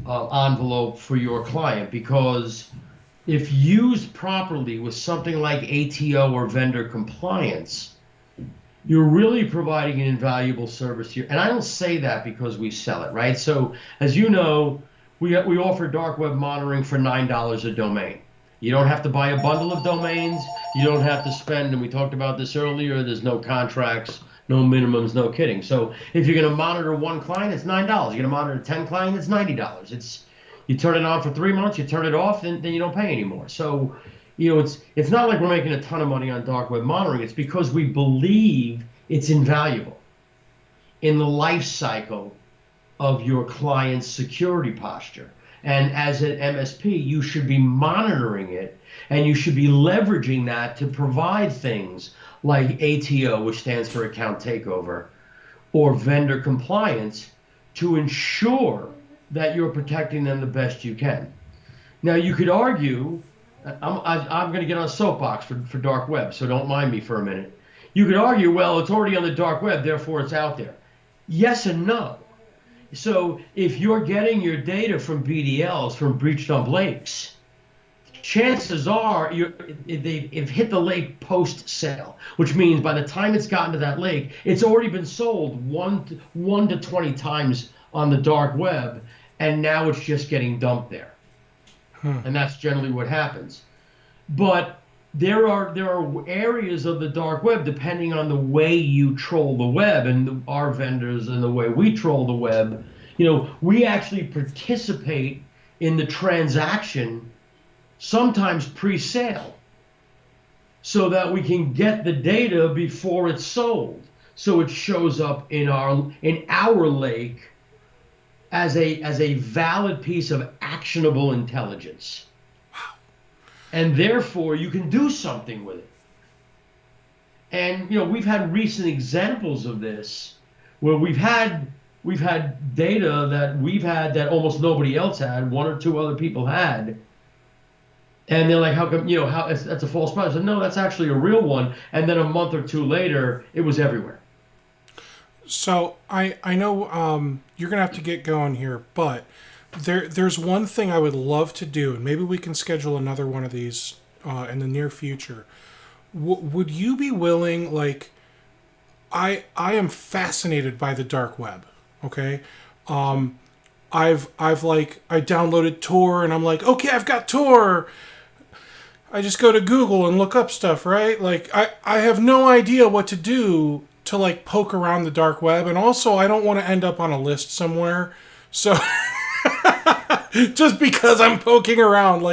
envelope for your client, because if used properly with something like ATO or vendor compliance, you're really providing an invaluable service here. And I don't say that because we sell it, right? So as you know, we offer dark web monitoring for $9 a domain. You don't have to buy a bundle of domains. You don't have to spend, and we talked about this earlier, there's no contracts, no minimums, no kidding. So if you're going to monitor one client, it's $9. You're going to monitor 10 clients, it's $90. You turn it on for 3 months, you turn it off, then you don't pay anymore. So, it's not like we're making a ton of money on dark web monitoring. It's because we believe it's invaluable in the life cycle of your client's security posture. And as an MSP, you should be monitoring it, and you should be leveraging that to provide things like ATO, which stands for account takeover, or vendor compliance, to ensure that you're protecting them the best you can. Now, you could argue, I'm going to get on a soapbox for dark web, so don't mind me for a minute. You could argue, well, it's already on the dark web, therefore it's out there. Yes and no. So if you're getting your data from BDLs, from breach dump lakes, chances are they've hit the lake post-sale, which means by the time it's gotten to that lake, it's already been sold 1 to 20 times on the dark web, and now it's just getting dumped there. And that's generally what happens. But there are areas of the dark web, depending on the way you troll the web, and our vendors and the way we troll the web, we actually participate in the transaction, sometimes pre-sale, so that we can get the data before it's sold. So it shows up in our lake as a valid piece of actionable intelligence. And therefore, you can do something with it. And we've had recent examples of this where we've had data that we've had that almost nobody else had, 1 or 2 other people had, and they're like, how come that's a false positive? I said, no, that's actually a real one. And then a month or 2 later, it was everywhere. So I know you're gonna have to get going here, but there's one thing I would love to do, and maybe we can schedule another one of these in the near future. Would you be willing? Like, I am fascinated by the dark web. Okay, I downloaded Tor, and I'm like, okay, I've got Tor. I just go to Google and look up stuff, right? Like, I have no idea what to do to like poke around the dark web, and also I don't want to end up on a list somewhere. So just because I'm poking around,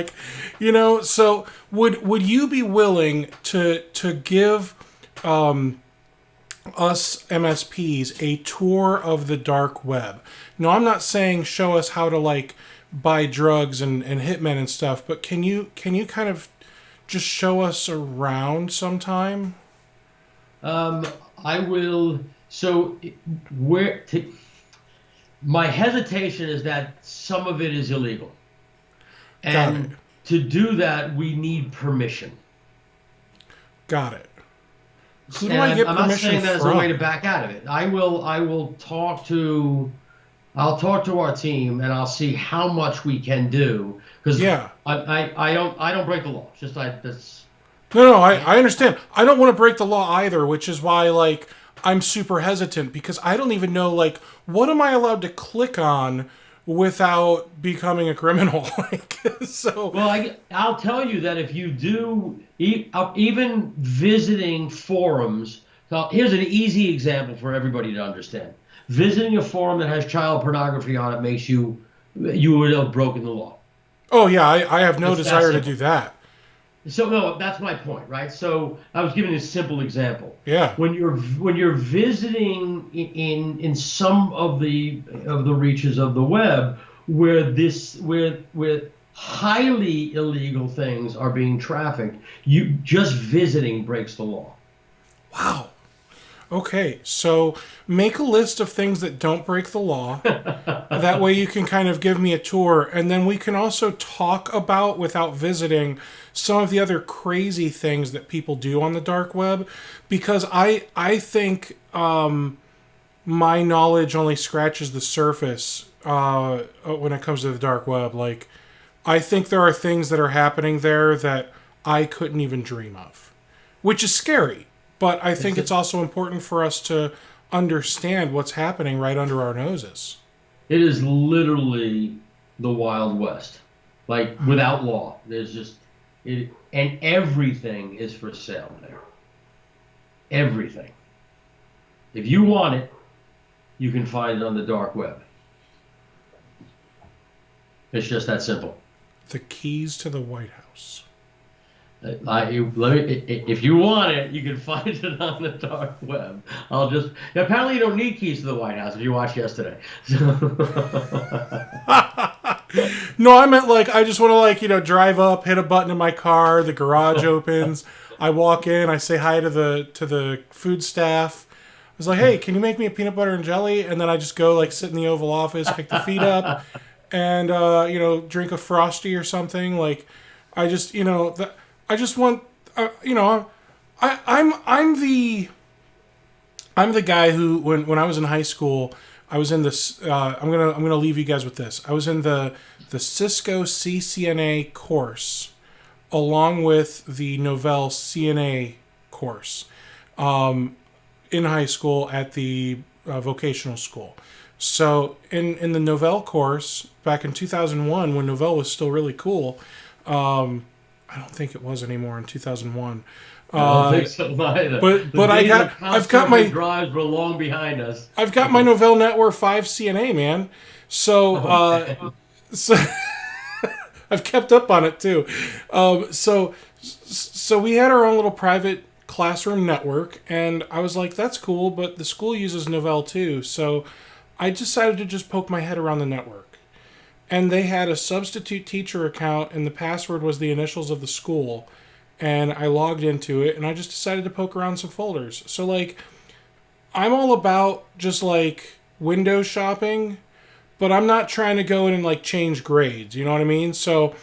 so would you be willing to give us MSPs a tour of the dark web? No, I'm not saying show us how to like buy drugs and hitmen and stuff, but can you kind of just show us around sometime? I will. So my hesitation is that some of it is illegal. And to do that, we need permission. Got it. Who do I get permission from? I'm not saying that as a way to back out of it. I'll talk to our team, and I'll see how much we can do. Because I don't break the law. It's just that's. No, I understand. I don't want to break the law either, which is why I'm super hesitant, because I don't even know what am I allowed to click on without becoming a criminal. Like, so. Well, I'll tell you that if you do, even visiting forums, so here's an easy example for everybody to understand. Visiting a forum that has child pornography on it makes you would have broken the law. Oh, yeah, I have no It's that desire to simple. do that. So no, that's my point, right? So I was giving a simple example. Yeah. When you're visiting in some of the reaches of the web where highly illegal things are being trafficked, you just visiting breaks the law. Wow. Okay, so make a list of things that don't break the law. That way you can kind of give me a tour, and then we can also talk about, without visiting, some of the other crazy things that people do on the dark web, because I think my knowledge only scratches the surface when it comes to the dark web. Like, I think there are things that are happening there that I couldn't even dream of, which is scary. But I think it's also important for us to understand what's happening right under our noses. It is literally the Wild West, like without law. There's just and everything is for sale there. Everything. If you want it, you can find it on the dark web. It's just that simple. The keys to the White House. If you want it, you can find it on the dark web. Apparently you don't need keys to the White House if you watched yesterday. No, I meant like I just want to drive up, hit a button in my car, the garage opens, I walk in, I say hi to the food staff. I was like, hey, can you make me a peanut butter and jelly? And then I just go sit in the Oval Office, pick the feet up, and drink a Frosty or something. Like, I just I just want, I'm the guy who, when I was in high school, I was in this. I'm gonna leave you guys with this. I was in the Cisco CCNA course, along with the Novell CNA course, in high school at the vocational school. So in the Novell course back in 2001, when Novell was still really cool. I don't think it was anymore in 2001. I don't think so either. But I've got my drives were long behind us. I've got my Novell Network 5 CNA, man. So so I've kept up on it too. So we had our own little private classroom network, and I was like, that's cool, but the school uses Novell too. So I decided to just poke my head around the network. And they had a substitute teacher account, and the password was the initials of the school. And I logged into it, and I just decided to poke around some folders. So, I'm all about just, window shopping, but I'm not trying to go in and, change grades. You know what I mean? So,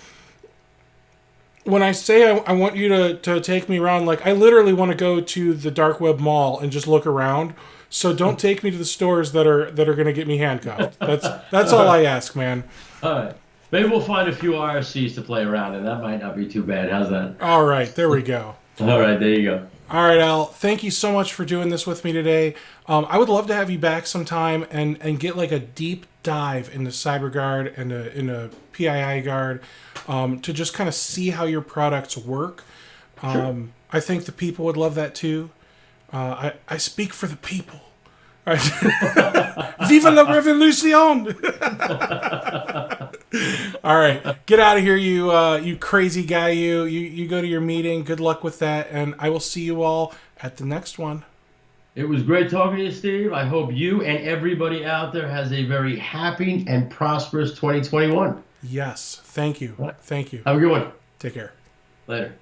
when I say I want you to take me around, I literally want to go to the dark web mall and just look around. So don't take me to the stores that are going to get me handcuffed. That's all I ask, man. All right. Maybe we'll find a few IRCs to play around in. That might not be too bad. How's that? All right. There we go. All right. There you go. All right, Al. Thank you so much for doing this with me today. I would love to have you back sometime and get a deep dive into CyberGuard and into PII Guard to just kind of see how your products work. Sure. I think the people would love that too. I speak for the people. Viva la revolution! All right, get out of here, you crazy guy. You go to your meeting. Good luck with that, and I will see you all at the next one. It was great talking to you, Steve. I hope you and everybody out there has a very happy and prosperous 2021. Yes, thank you. Thank you. Have a good one. Take care. Later.